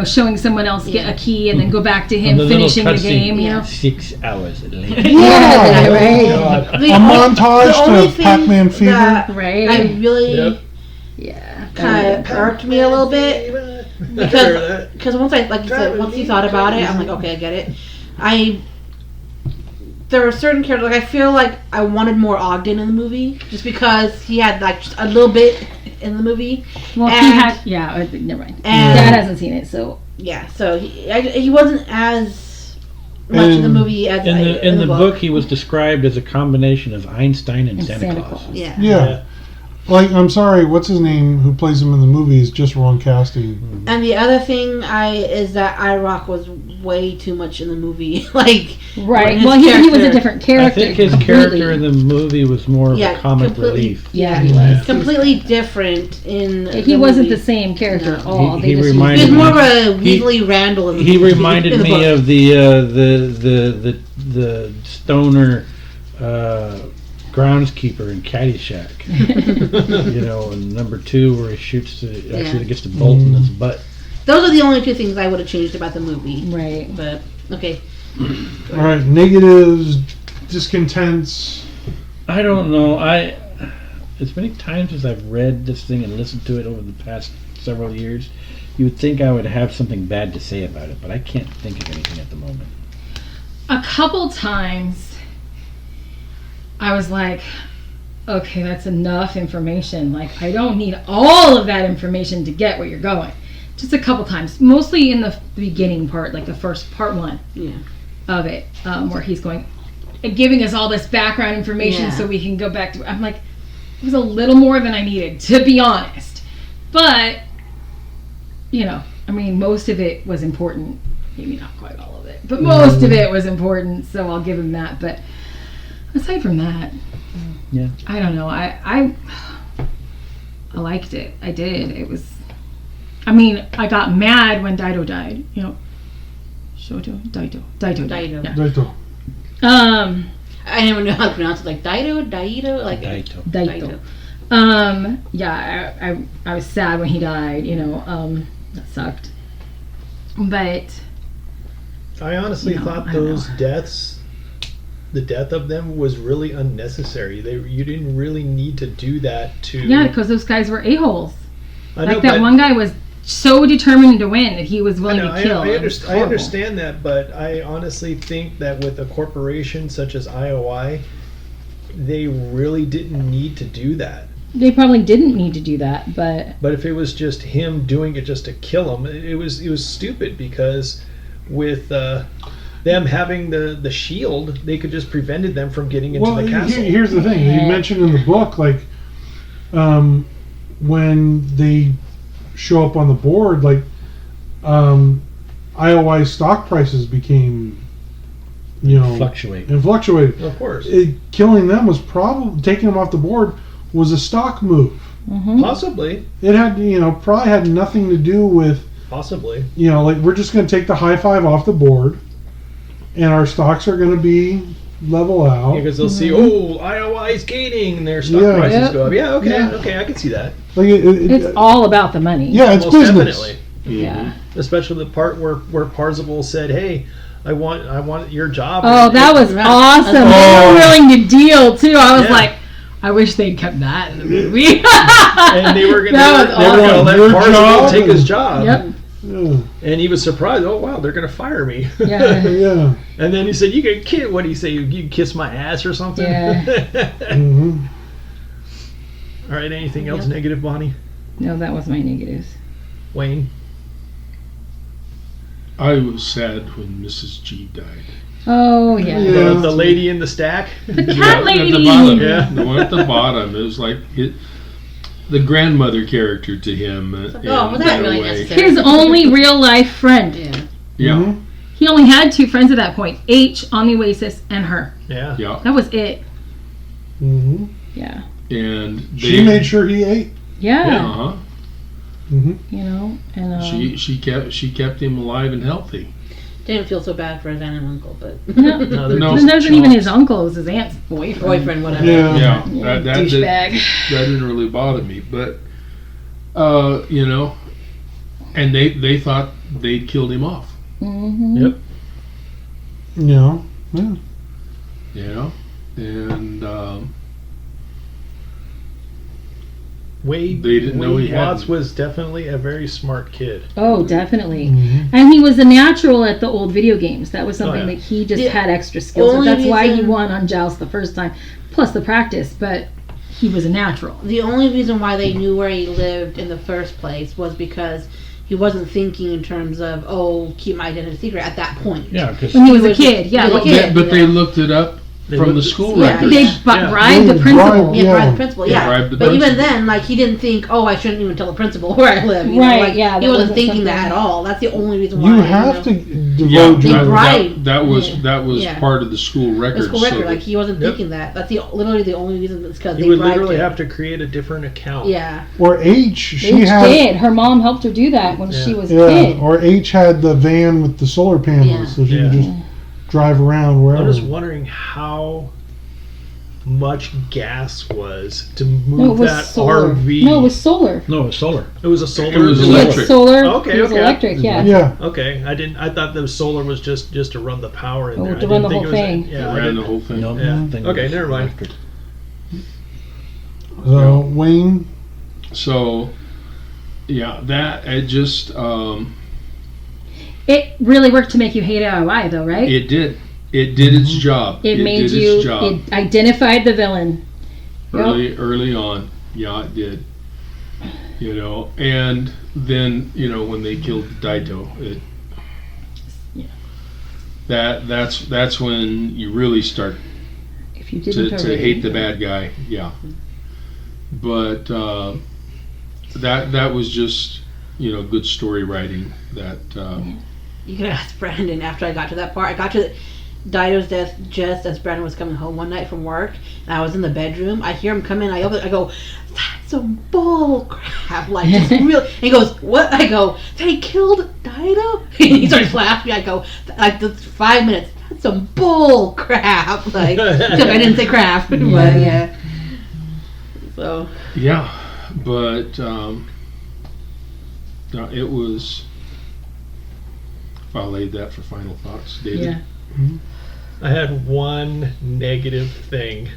showing someone else get Yeah. a key and then go back to And him the little finishing the cutscene, game. You know. 6 hours later. Yeah, right. God. The a montage only to thing Pac-Man Fever. that Right. I really Yep. Yeah. kind of irked me a little bit. Because once once you thought about it, I'm like, okay, I get it. There were certain characters, like I feel like I wanted more Ogden in the movie, just because he had like just a little bit in the movie. Well, he And- had. Yeah. Never mind. And- Dad hasn't seen it, so Yeah, so he wasn't as much in the And movie as In the book, he was described as a combination of Einstein and and Santa Claus. Yeah. Yeah. Like, I'm sorry, what's his name who plays him in the movie is just wrong casting. And the other thing is that iRock was way too much in the movie. Like, right. his Well, he was a character- different I character. think his completely. character in the movie was more of Yeah, a comic completely. relief. Yeah, he was. completely different in. He wasn't movie. the same character at No. all. He They just reminded He was more of a He- Weasley Randall. In the He movie, reminded in the me book. of the stoner groundskeeper in Caddyshack. In number 2 where he shoots actually gets the bolt in his butt. Those are the only two things I would have changed about the movie. right. But okay, All right, negatives, discontents. I don't know. As many times as I've read this thing and listened to it over the past several years, you would think I would have something bad to say about it, but I can't think of anything at the moment. A couple times I was like, okay, that's enough information. Like, I don't need all of that information to get where you're going. Just a couple times, mostly in the beginning part, like the first part 1 yeah, of it, where he's going, giving us all this background information Yeah. so we can go back to. I'm like, it was a little more than I needed, to be honest. But most of it was important. Maybe not quite all of it, but most of it was important. So I'll give him that. But aside from that, Yeah. I don't know. I liked it. I did. It was. I got mad when Dido died. Shoto, Dido died. Dido. Yeah. Right. I never know how to pronounce it. Like Dido, like Daito. Dido. Yeah, I was sad when he died. That sucked. But I honestly No, thought I don't those deaths, the death of them, was really unnecessary. You didn't really need to do that to. yeah, because those guys were a-holes. I know, Like that but- one guy was so determined to win that he was I willing know, to kill. I It was I horrible. understand that, but I honestly think that with a corporation such as IOI, they really didn't need to do that. They probably didn't need to do that, but But if it was just him doing it just to kill him, it was stupid, because with them having the shield, they could just prevented them from getting into Well, the castle. here's the thing. You mentioned in the book, like, when they show up on the board, like, IOI stock prices became, Fluctuate. and fluctuated. Of course, Killing them was probably, taking them off the board was a stock move. possibly, It had, probably had nothing to do with, possibly. like, we're just going to take the high five off the board, and our stocks are going to be level out. Because they'll see, IOI is gaining, and their stock Yeah. prices Yep. go up. Yeah, okay, Yeah. okay, I can see that. Like it's all about the money. yeah, it's Most business. definitely. Yeah. Especially the part where Parzival said, "Hey, I want your job." Oh, that was Right. awesome. Oh. They were willing to deal too. I was Yeah. like, I wish they'd kept that in the movie. and they were That was going to awesome. let Your Parzival job take his and- job. Yep. Yeah. And he was surprised. Oh wow, they're going to fire me. Yeah. Yeah. And then he said, "You can kiss." What do you say? You can kiss my ass or something? Yeah. hmm All right. Anything else Yep. negative, Bonnie? No, that was my negatives. Wayne? I was sad when Mrs. G died. Oh yeah. Yeah. The lady in the stack. The cat lady. At the bottom. Yeah. The one at the bottom. It was like the grandmother character to him. was that really necessary? His only real life friend. Yeah. Yeah. Mhm. He only had 2 friends at that point: H on the Oasis and her. Yeah. Yeah. That was it. Mhm. Yeah. And She made sure he ate. Yeah. Uh-huh. Mhm. You know, and She kept him alive and healthy. Didn't feel so bad for his aunt and uncle, but no, No. it wasn't even his uncle; it was his aunt's boyfriend, whatever. Yeah. Yeah. That douchebag. didn't really bother me, but you know, and they thought they'd killed him off. Mm-hmm. Yep. Yeah. Yeah. You know, and Wade. They didn't know he Wade Watts hadn't. was definitely a very smart kid. Oh, definitely. Mhm. And he was a natural at the old video games. That was something yeah. that he just The had extra skills. only That's why he reason- won on Joust the first time, plus the practice. But he was a natural. The only reason why they knew where he lived in the first place was because he wasn't thinking in terms of, keep my identity secret at that point. Yeah, because When he was a was- kid, yeah. he was a Like, kid. but they looked it up They from the looked- school Yeah. records. They Yeah. bribed the They principal. bribed- Yeah, Yeah. by the principal, Yeah, yeah. bribe the But even principal. then, like, he didn't think, I shouldn't even tell the principal where I live. You Right, know? Like, yeah, he that wasn't wasn't thinking that something- at all. That's the only reason why. You have to devote Yeah, They your. bribed. that was Yeah. part of the school The records. school so record, that- like, he wasn't Yep. thinking that. That's literally the only reason, it's because You they would bribed literally him. have to create a different account. Yeah. Or H, she H had. did. Her mom helped her do that when she was a Yeah. kid. Or H had the van with the solar panels, Yeah. so she could Yeah. just drive around I'm wherever. just wondering how much gas was to No, move it was that solar. RV. No, it was solar. no, it's solar. It was a solar. It was He had electric. solar. Okay, It was okay. electric. Yeah. Yeah. Okay, I thought the solar was just to run the power in Oh, there. to I run didn't the think whole it was thing. Yeah, I ran didn't- the whole thing. No, Yeah. nothing Okay, was never mind. electric. So Wayne, So, yeah, that it just It really worked to make you hate IOI, though, right? it did its job. It made did you. its job It identified the villain. early on. Yeah, it did. You know, and then when they killed Daito, that's when you really start If you didn't to already. hate the bad guy. Yeah, but that was just good story writing. That You could ask Brandon after I got to that part. I got to Dido's death just as Brandon was coming home one night from work, and I was in the bedroom. I hear him come in. I open. I go, "That's some bull crap!" Like, just real. And he goes, "What?" I go, "They killed Dido." And he starts laughing. I go, "Like, the 5 minutes. That's some bull crap." Like, except I didn't say crap, but yeah. So yeah, but it was. I'll leave that for final thoughts, David. Yeah. I had one negative thing.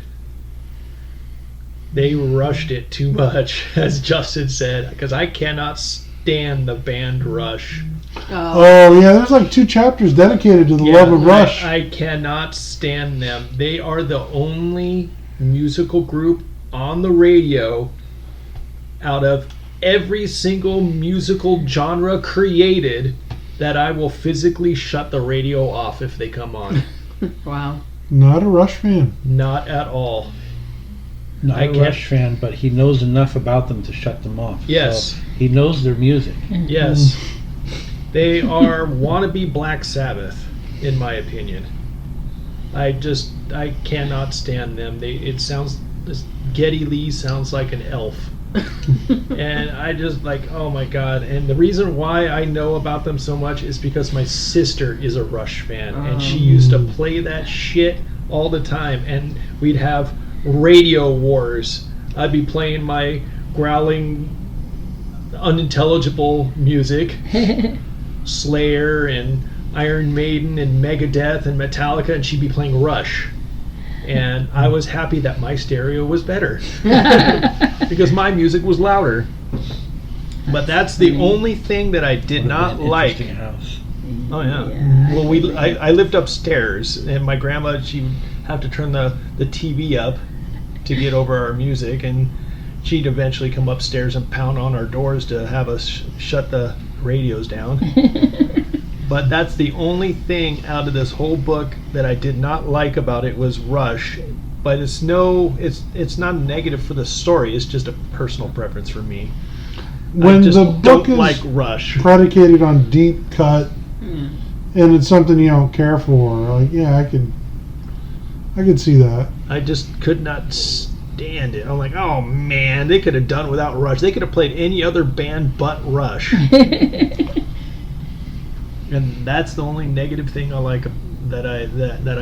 They rushed it too much, as Justin said, because I cannot stand the band Rush. oh yeah, there's like 2 chapters dedicated to the love of Rush. I cannot stand them. They are the only musical group on the radio out of every single musical genre created that I will physically shut the radio off if they come on. wow. Not a Rush fan. Not at all. Not I a can't- Rush fan, but he knows enough about them to shut them off. Yes. So he knows their music. Yes. They are wannabe Black Sabbath, in my opinion. I cannot stand them. Geddy Lee sounds like an elf. And I just oh my god. And the reason why I know about them so much is because my sister is a Rush fan, and she used to play that shit all the time, and we'd have radio wars. I'd be playing my growling unintelligible music, Slayer and Iron Maiden and Megadeth and Metallica, and she'd be playing Rush. And I was happy that my stereo was better because my music was louder. But that's the only thing that I did not like. Interesting house. Oh yeah. Well, I lived upstairs, and my grandma, she would have to turn the TV up to get over our music, and she'd eventually come upstairs and pound on our doors to have us shut the radios down. But that's the only thing out of this whole book that I did not like about it was Rush. But it's not a negative for the story. It's just a personal preference for me. When I just the book don't is like Rush. predicated on deep cut, and it's something you don't care for, like, yeah, I could see that. I just could not stand it. I'm like, oh man, they could have done without Rush. They could have played any other band but Rush. And that's the only negative thing I like that I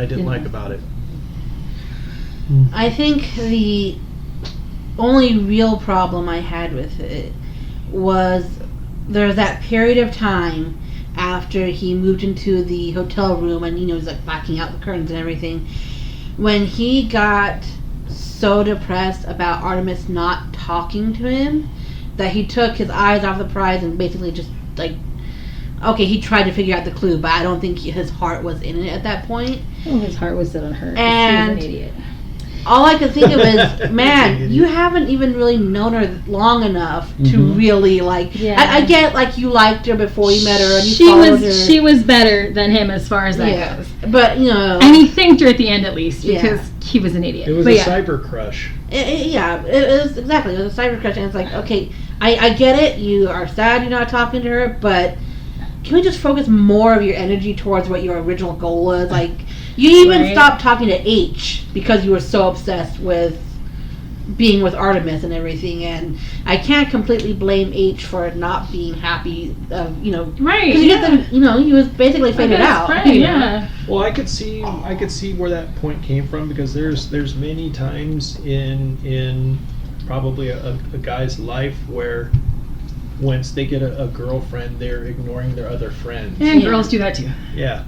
didn't like about it. I think the only real problem I had with it was there's that period of time after he moved into the hotel room and he's like blacking out the curtains and everything, when he got so depressed about Artemis not talking to him that he took his eyes off the prize and basically just like, okay, he tried to figure out the clue, but I don't think his heart was in it at that point. Oh, his heart was set on her. And he was an idiot. All I could think of is, man, you haven't even really known her long enough to really like. Yeah. I get like you liked her before you met her and you followed her. She was better than him as far as that goes. But and he thanked her at the end at least because he was an idiot. It was but a cyber crush. It was exactly. It was a cyber crush, and it's like, okay, I get it. You are sad you're not talking to her, but can we just focus more of your energy towards what your original goal was? Like, you even stopped talking to H because you were so obsessed with being with Artemis and everything, and I can't completely blame H for not being happy. Right? Because you get he was basically faded out. Yeah. Well, I could see where that point came from because there's many times in probably a guy's life where once they get a girlfriend, they're ignoring their other friends. And girls do that too. Yeah.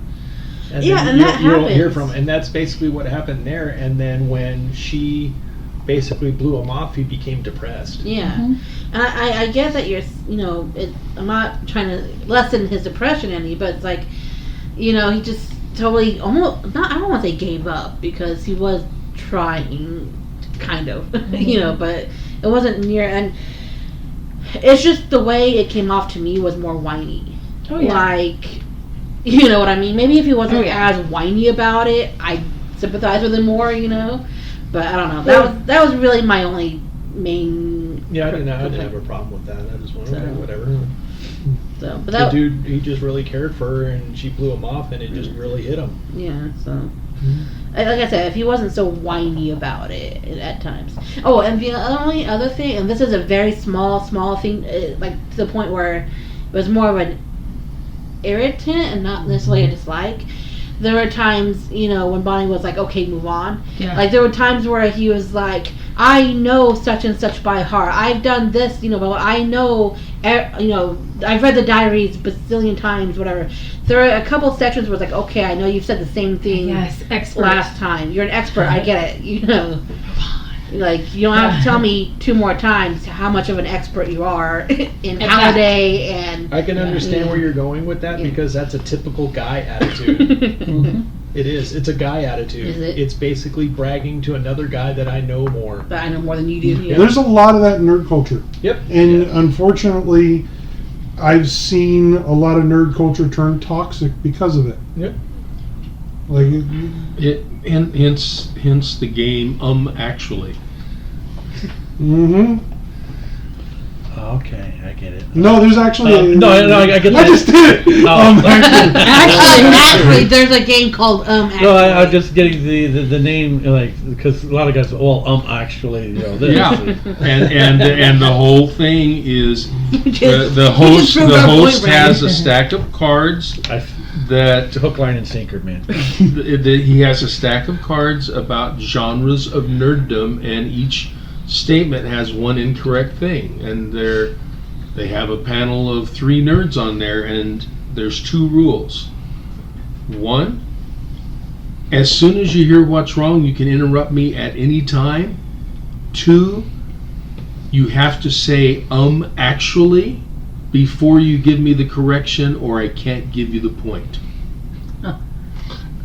And and that you don't hear happens. from him. And that's basically what happened there. And then when she basically blew him off, he became depressed. Yeah. And I get that you're, I'm not trying to lessen his depression any, but it's like, he just totally almost, I don't want to say gave up because he was trying, kind of, but it wasn't near, and it's just the way it came off to me was more whiny. Oh, yeah. Like, you know what I mean? Maybe if he wasn't as whiny about it, I'd sympathize with him more, But I don't know. That was really my only main. Yeah, I didn't have a problem with that. I just went, okay, whatever. So, but The that dude, he just really cared for her, and she blew him off, and it just really hit him. yeah. So, like I said, if he wasn't so whiny about it at times. Oh, and the only other thing, and this is a very small thing, like to the point where it was more of an irritant and not necessarily a dislike. There were times, when Bonnie was like, okay, move on. Yeah. Like, there were times where he was like, I know such and such by heart. I've done this, but I know, I've read the diaries bazillion times, whatever. There were a couple sections where it's like, okay, I know you've said the same thing expert. last time. You're an expert. I get it, Like, you don't have to tell me 2 more times how much of an expert you are in Halliday and... I can understand where you're going with that because that's a typical guy attitude. It is. It's a guy attitude. Is it? It's basically bragging to another guy that I know more. But I know more than you do. Yeah. There's a lot of that in nerd culture. Yep. And unfortunately, I've seen a lot of nerd culture turn toxic because of it. Yep. Like Hence the game. Actually. Mm-hmm. Okay, I get it. No, there's actually. I get that. I just did it. Actually, there's a game called Actually. No, I'm just getting the name, like, because a lot of guys say, well, actually, this. Yeah, and the whole thing is the proved our host point, has a stack of cards that Hook, line, and sinker, man. he has a stack of cards about genres of nerddom, and each statement has one incorrect thing, and they have a panel of 3 nerds on there, and there's 2 rules. 1, as soon as you hear what's wrong, you can interrupt me at any time. 2, you have to say actually before you give me the correction, or I can't give you the point.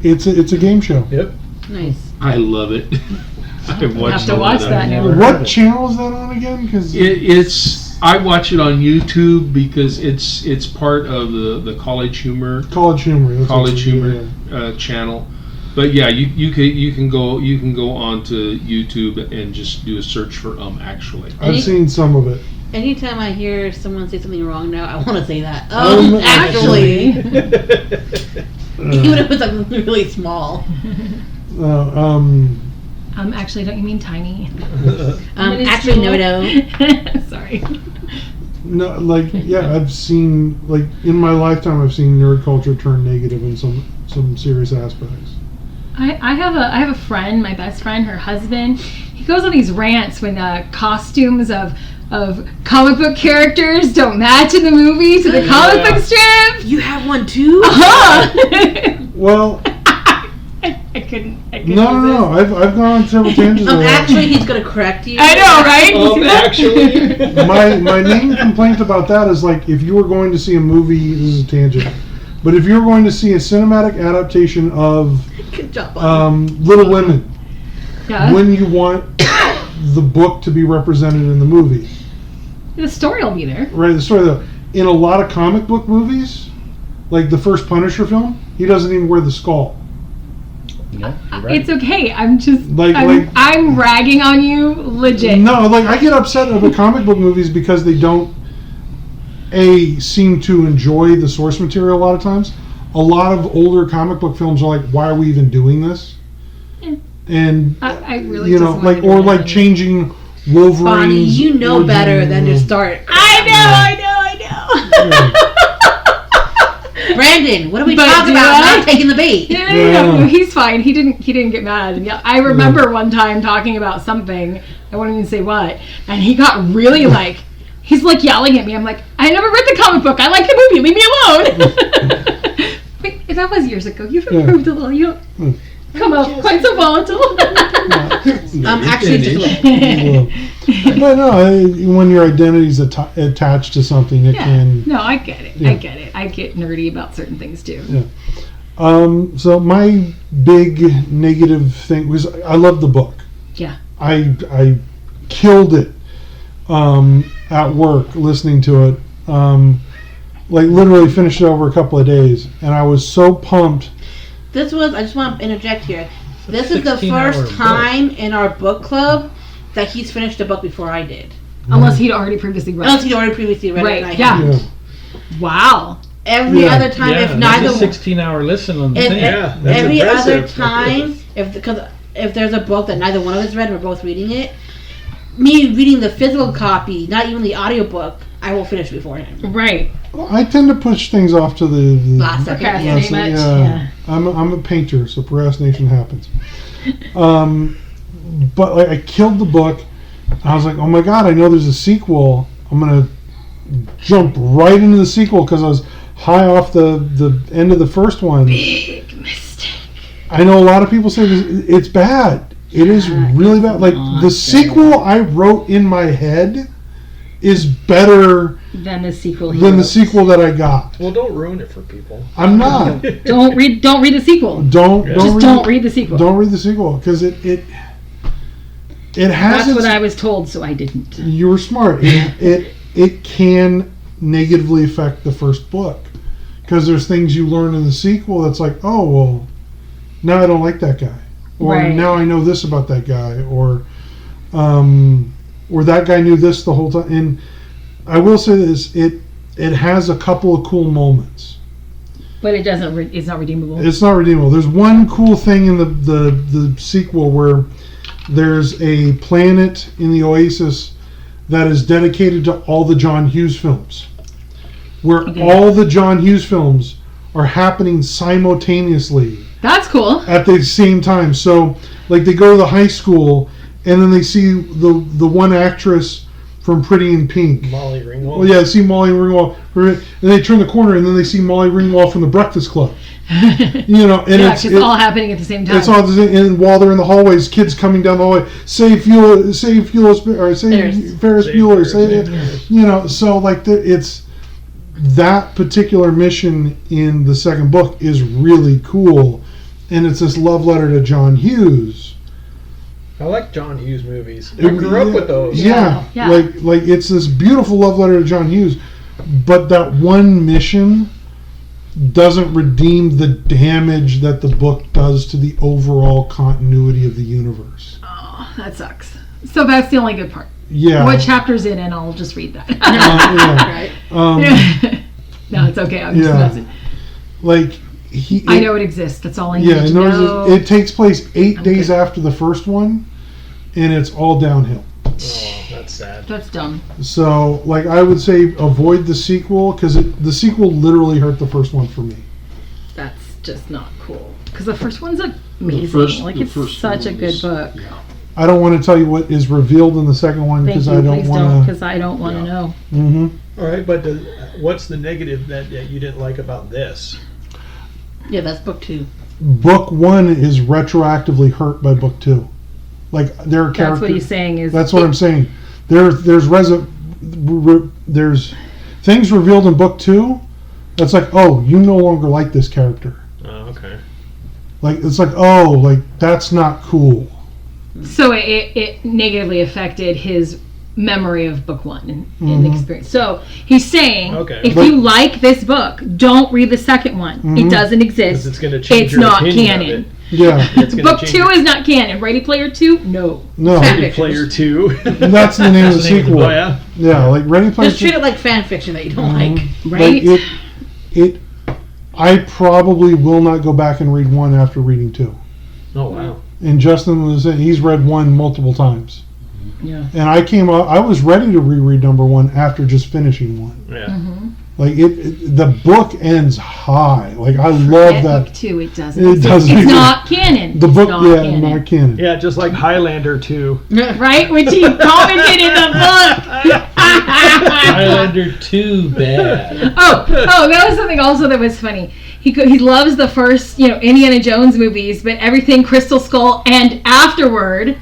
It's a game show. Yep. Nice. I love it. I have to watch that now. What channel is that on again? Because it's I watch it on YouTube because it's part of the College Humor channel. But yeah, you can go onto YouTube and just do a search for actually. I've seen some of it. Anytime I hear someone say something wrong now, I want to say that. Actually. Even if it's something really small. Actually, don't you mean tiny? Actually, no. Sorry. No, like, yeah, I've seen, like, in my lifetime, I've seen nerd culture turn negative in some serious aspects. I have a friend, my best friend, her husband. He goes on these rants when costumes of comic book characters don't match in the movie to the comic book strip. You have one too? Well, I couldn't. No. I've gone on several tangents. Actually, he's gonna correct you. I know, right? Actually, my main complaint about that is, like, if you were going to see a movie, this is a tangent, but if you're going to see a cinematic adaptation of Good job, Little Women, Yeah. when you want the book to be represented in the movie, The story will be there. right? The story, though, in a lot of comic book movies, like the first Punisher film, he doesn't even wear the skull. No, you're right. It's okay. I'm just I'm ragging on you, legit. No, like, I get upset over comic book movies because they don't seem to enjoy the source material a lot of times. A lot of older comic book films are like, why are we even doing this? And I really you know, just like, wanted or to like know. changing Wolverine. Bonnie, you know better than to start. I know. Brandon, what are we But talking do about? I? Not taking the bait. No, he's fine. He didn't get mad. And yeah, I remember one time talking about something. I won't even say what, and he got really like. He's like yelling at me. I'm like, I never read the comic book. I like the movie. Leave me alone. Wait, that was years ago. You've improved a little. You don't come up quite so volatile. Actually, just a little. But no, when your identity's attached to something, it can. No, I get it. Yeah. I get it. I get nerdy about certain things too. Yeah. So my big negative thing was I loved the book. Yeah. I killed it at work listening to it. Like, literally finished it over a couple of days, and I was so pumped. I just want to interject here. This is the 16-hour first time in our book club that he's finished a book before I did. Unless he'd already previously read. Unless he'd already previously read Right, it. And I yeah. hadn't. Yeah. Wow. Every other time, Yeah, if that's neither a 16-hour listen on the if, thing. Yeah, that's every other impressive. time, if there's a book that neither one of us read, we're both reading it. Me reading the physical copy, not even the audiobook, I will finish before him. Right. Well, I tend to push things off to the Last second. Procrastinate Yeah. much. yeah. Yeah. I'm a painter, so procrastination happens. But like, I killed the book. I was like, oh my god, I know there's a sequel. I'm gonna jump right into the sequel because I was high off the end of the first one. Big mistake. I know a lot of people say it's bad. It is really bad. Like, the sequel I wrote in my head is better Than the sequel. than the sequel that I got. Well, don't ruin it for people. I'm not. Don't read the sequel. Don't Read the sequel. Don't read the sequel because it has. That's what I was told, so I didn't. You were smart. It can negatively affect the first book because there's things you learn in the sequel that's like, oh well, now I don't like that guy, or Right. now I know this about that guy, or that guy knew this the whole time. And I will say this: it has a couple of cool moments. But it doesn't. It's not redeemable. It's not redeemable. There's one cool thing in the sequel where there's a planet in the Oasis that is dedicated to all the John Hughes films, where all the John Hughes films are happening simultaneously That's cool. at the same time. So, like, they go to the high school and then they see the one actress from Pretty in Pink. Molly Ringwald. Well, yeah, they see Molly Ringwald, and they turn the corner, and then they see Molly Ringwald from The Breakfast Club. You know, and Yeah, it's all happening at the same time. it's all the same. And while they're in the hallways, kids coming down the hallway, save Ferris Bueller, you know. So like, it's that particular mission in the second book is really cool, and it's this love letter to John Hughes. I like John Hughes movies. I grew up with those. Yeah, Yeah. like it's this beautiful love letter to John Hughes, but that one mission doesn't redeem the damage that the book does to the overall continuity of the universe. Oh, that sucks. So that's the only good part. Yeah. What chapter's in, and I'll just read that. Right. No, it's okay. I'm just Yeah. messing. Like I know it exists. That's all I need Yeah, to in know. other words, it takes place 8 days good. after the first one, and it's all downhill. Oh, that's sad. That's dumb. So, like, I would say avoid the sequel because the sequel literally hurt the first one for me. That's just not cool. Because the first one's amazing. The It's first such a one good is- book. Yeah. I don't want to tell you what is revealed in the second one Thank because you. I don't Please want don't, to. because I don't want to know. Mm-hmm. All right, but what's the negative that you didn't like about this? Yeah, that's book 2. Book 1 is retroactively hurt by book 2. Like there are characters. That's what he's saying. Is That's what I'm saying. There's things revealed in book 2. That's like, oh, you no longer like this character. Oh, okay. Like it's like, oh, like that's not cool. So it negatively affected his memory of book 1 and the experience. So he's saying, Okay. if you like this book, don't read the second one. It doesn't exist. Because it's going to change It's your not opinion canon. of it. Yeah. It's gonna Book change 2 your- is not canon. Ready Player 2? No. No. Ready Player 2. That's the name of the That's name sequel. Oh, yeah? Yeah, like Ready Player Just treat it like fan fiction that you don't like. Right? Like it. I probably will not go back and read 1 after reading 2. Oh, wow. And Justin was saying he's read 1 multiple times. Yeah. And I was ready to reread number 1 after just finishing 1. Yeah. Like the book ends high. Like I love At that. book 2, it doesn't It exist. doesn't It's exist. not canon. The book, it's not yeah, canon. not canon. Yeah, just like Highlander 2. Right? Which he commented in the book. Highlander 2 bad. Oh, that was something also that was funny. He loves the first, Indiana Jones movies, but everything Crystal Skull and afterward,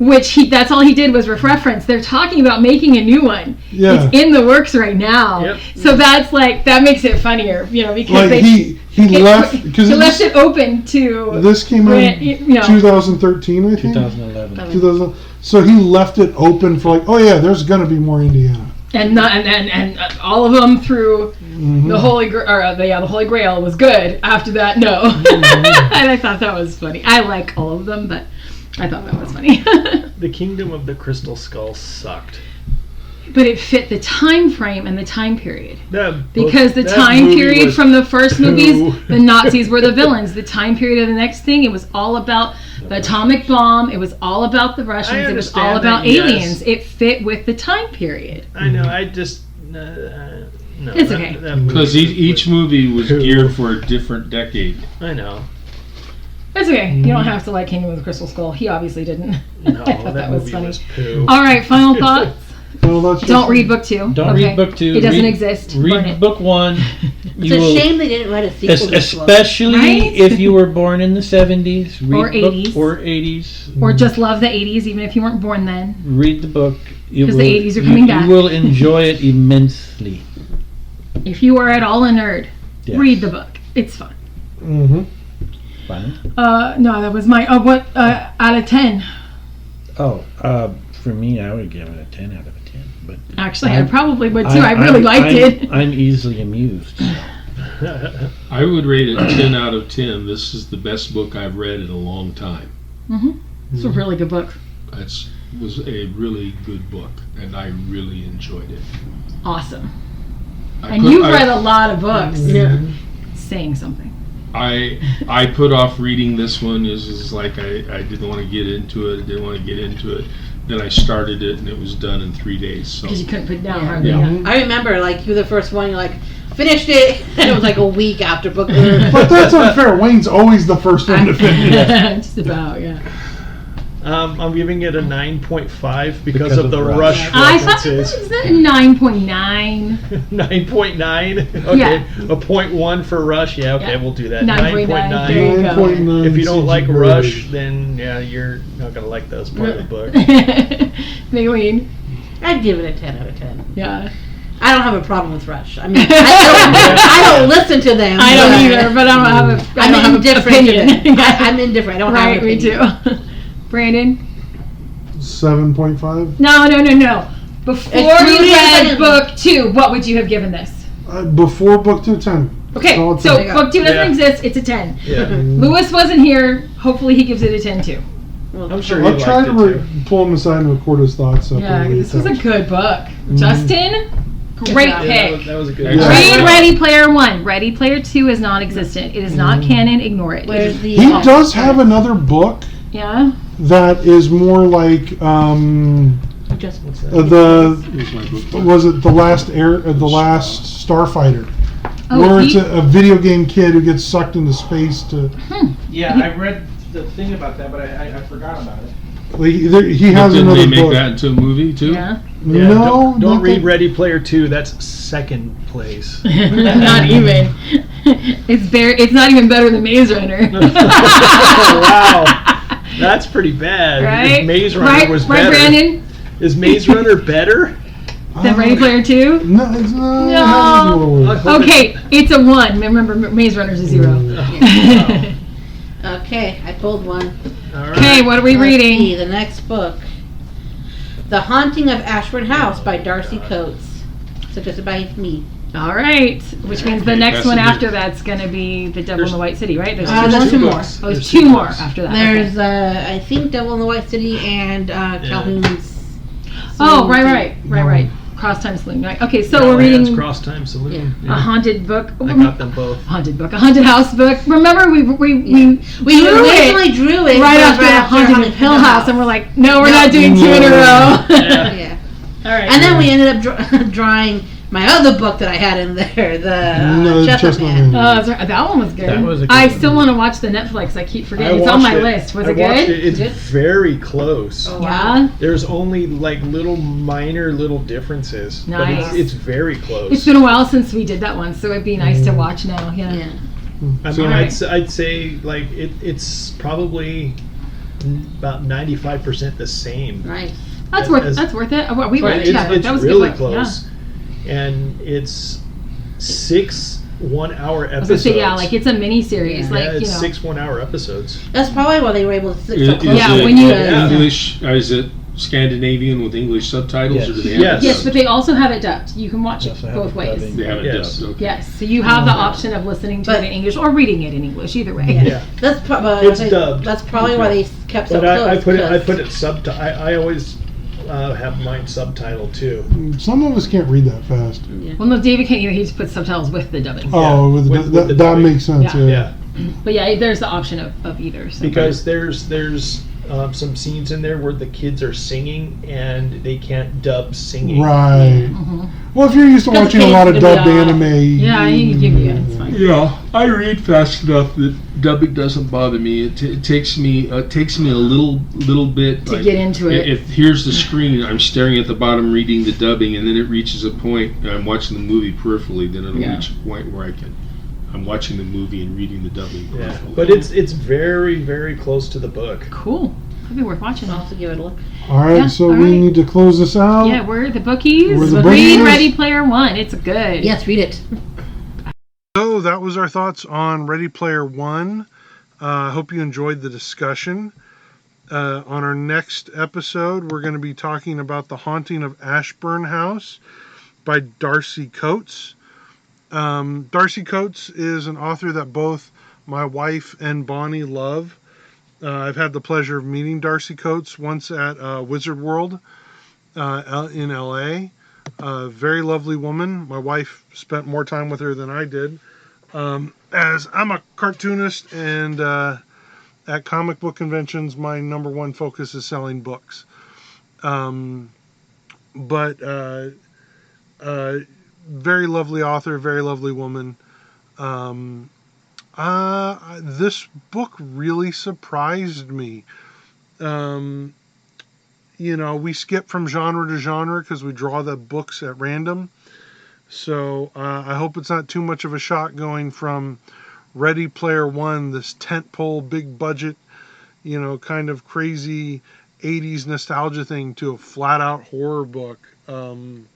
which that's all he did was reference. They're talking about making a new one. Yeah. It's in the works right now. Yep. So that's that makes it funnier, because Like he left because he left it open to this came out you in know. 2013, I think. 2011. 2000. So he left it open for like, oh yeah, there's gonna be more Indiana. and all of them through the Holy the Holy Grail was good. After that, no. And I thought that was funny. I like all of them, but I thought that was funny. The Kingdom of the Crystal Skull sucked. But it fit the time frame and the time period. Because the that time movie period was from the first movies, poo. the Nazis were the villains. The time period of the next thing, it was all about the atomic bomb. It was all about the Russians. It was all understand about that, yes. aliens. It fit with the time period. I know, I just... no. It's okay. Because each movie was geared for a different decade. I know. That's okay. You don't have to like Kingdom of the Crystal Skull. He obviously didn't. No, I thought that was movie funny. was poo. All right, final thoughts. Well, that's just, Don't read book 2. Don't read book 2. It doesn't Read- exist. Burn Read it. book 1. It's a shame they didn't write a sequel to this book. Especially Right? if you were born in the 70s. Read Or book, 80s. Or 80s. Or just love the 80s, even if you weren't born then. Read the book. You 'Cause will- the 80s are coming back. You will enjoy it immensely. If you are at all a nerd, Yes. read the book. It's fun. Mm-hmm. Fine. No, that was my what out of 10. Oh, for me, I would give it a 10 out of a 10. But Actually, I probably would too. I really liked it. I'm easily amused. I would rate it 10 out of 10. This is the best book I've read in a long time. It's a really good book. It was a really good book, and I really enjoyed it. Awesome. And you've read a lot of books. Yeah. Saying something. I put off reading this one. It was like I didn't want to get into it. Then I started it, and it was done in 3 days. So Because you couldn't put it down Yeah. hardly. Yeah. Yeah. I remember, like, you were the first one, you're like, finished it, and it was like a week after book. But that's unfair. Wayne's always the first one to finish. Just about, yeah. I'm giving it a 9.5 because Because of of the Rush. Rush I thought it references. was a 9.9. 9.9? Okay. Yeah. A 0.1 for Rush? Yeah, okay, Yeah. we'll do that. 9.9. There you go. 9.9 If you don't like CG Rush, rating. then yeah, you're not gonna like this part of the book. Maylene. I'd give it a 10 out of 10. Yeah. I don't have a problem with Rush. I mean, I don't listen to them. I don't but either, but I don't have an I'm indifferent to opinion. them. I'm indifferent. I don't have Right, an me opinion. too. Brandon? 7.5. No. Before you read book 2, what would you have given this? Before book 2, 10. Okay, Solid so 10. book 2 doesn't exist. It's a 10. Yeah. Lewis wasn't here. Hopefully he gives it a 10 too. I'm sure I'll he try liked to it too. pull him aside and record his thoughts. Yeah, separately. this was a good book. Justin, great job. pick. That was a good Yeah. Read Ready Player 1. Ready Player 2 is non-existent. It is not canon. Ignore it. Where's the? He does have another book Yeah. that is more like Just What's that? Here's my book. was it the last Starfighter, Oh, where he- it's a video game kid who gets sucked into space to. Yeah, I read the thing about that, but I forgot about it. He But has didn't another they make book. that into a movie too? Yeah. Yeah, No, don't not read that- Ready Player 2. That's second place. Not even. It's not even better than Maze Runner. Wow, that's pretty bad. Right? If Maze Runner right, was right, better. Brandon? Is Maze Runner better? Than Ready Player 2? No, it's not. No. I hope Okay, it's a 1. Remember, Maze Runner's a 0. Okay, I pulled one. All right. Okay, what are we Let's reading? see, the next book, The Haunting of Ashford House by Darcy Coates, suggested by me. All right, which means the Okay, next that's one a after good- that's going to be The Devil in the White City, right? There's There's two more. books. Oh, there's There's 2 two more books. after that. There's, okay. I think, Devil in the White City and Calhoun's. Oh, Saloon right. Cross Time Saloon. Right. Okay, so we're Callahan's reading Cross Time Saloon. a haunted book. I got them both. Haunted book, a haunted house book. Remember, we We drew originally it drew it right but after the Haunted Hill House, and we're like, no, we're not doing 2 in a row. Yeah. All right. And then we ended up drawing my other book that I had in there, the Chestnut Man. That's right. That one was good. That was a good I one. still want to watch the Netflix. I keep forgetting. I It's on watched my it. list. Was I it watched good? It's very close. Oh, Yeah. There's only like minor little differences. Nice. But it's very close. It's been a while since we did that one, so it'd be nice to watch now. Yeah. Yeah. I So- mean, I'd say like it's probably about 95% the same. Nice. That's worth it. We But liked that. it's That was a really good one. close, and it's 6 1-hour Yeah. I was gonna episodes. say, yeah, like it's a mini series. Yeah. Like, yeah, it's you know. 6 1-hour episodes. That's probably why they were able to stick so Is close. Yeah, it when you- English? Is it Scandinavian with English subtitles, or do they have Yes. it Yes, dubbed? but they also have it dubbed. You can watch it Yes, I have both it ways. dubbing. They have it Yes. dubbed. Okay. Yes, so you have the option of listening to But- it in English or reading it in English. Either way. Yeah. Yeah. That's probably It's dubbed. That's probably why they kept so But close. I put it 'cause- I always have mine subtitled too. Some of us can't read that fast. Well, no, David can't either. He just puts subtitles with the dubbing. Oh, with the that dubbing. makes sense. Yeah. Yeah. Yeah, But yeah, there's the option of either. So. because there's some scenes in there where the kids are singing and they can't dub singing. Right. Mhm. Well, if you're used to Because watching the a lot of kids can dubbed be, anime. Yeah, you can give you it. It's fine. Yeah, I read fast enough that dubbing doesn't bother me. It takes me a little bit To get into it. If here's the screen, I'm staring at the bottom reading the dubbing, and then it reaches a point. I'm watching the movie peripherally. Then it'll Yeah. reach a point where I'm watching the movie and reading the dubbing. Yeah, peripherally. but it's very very close to the book. Cool. Could be worth watching. I'll have to give it a look. All right, Yeah, so all we right. need to close this out. Yeah, we're the bookies. We're the Read bookies. Ready Player One. It's good. Yes, read it. So that was our thoughts on Ready Player One. I hope you enjoyed the discussion. On our next episode, we're going to be talking about The Haunting of Ashburn House by Darcy Coates. Darcy Coates is an author that both my wife and Bonnie love. I've had the pleasure of meeting Darcy Coates once at Wizard World in LA. Very lovely woman. My wife spent more time with her than I did. As I'm a cartoonist and at comic book conventions, my number one focus is selling books. But very lovely author, very lovely woman. This book really surprised me. We skip from genre to genre because we draw the books at random. So I hope it's not too much of a shock going from Ready Player One, this tentpole, big budget, kind of crazy 80s nostalgia thing, to a flat out horror book. And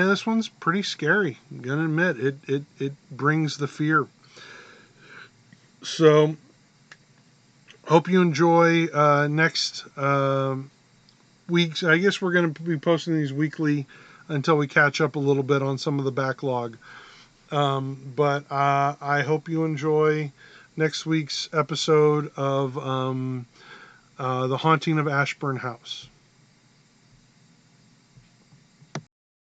this one's pretty scary. I'm gonna admit it brings the fear. So Hope you enjoy next week's. I guess we're going to be posting these weekly until we catch up a little bit on some of the backlog. But I hope you enjoy next week's episode of The Haunting of Ashburn House.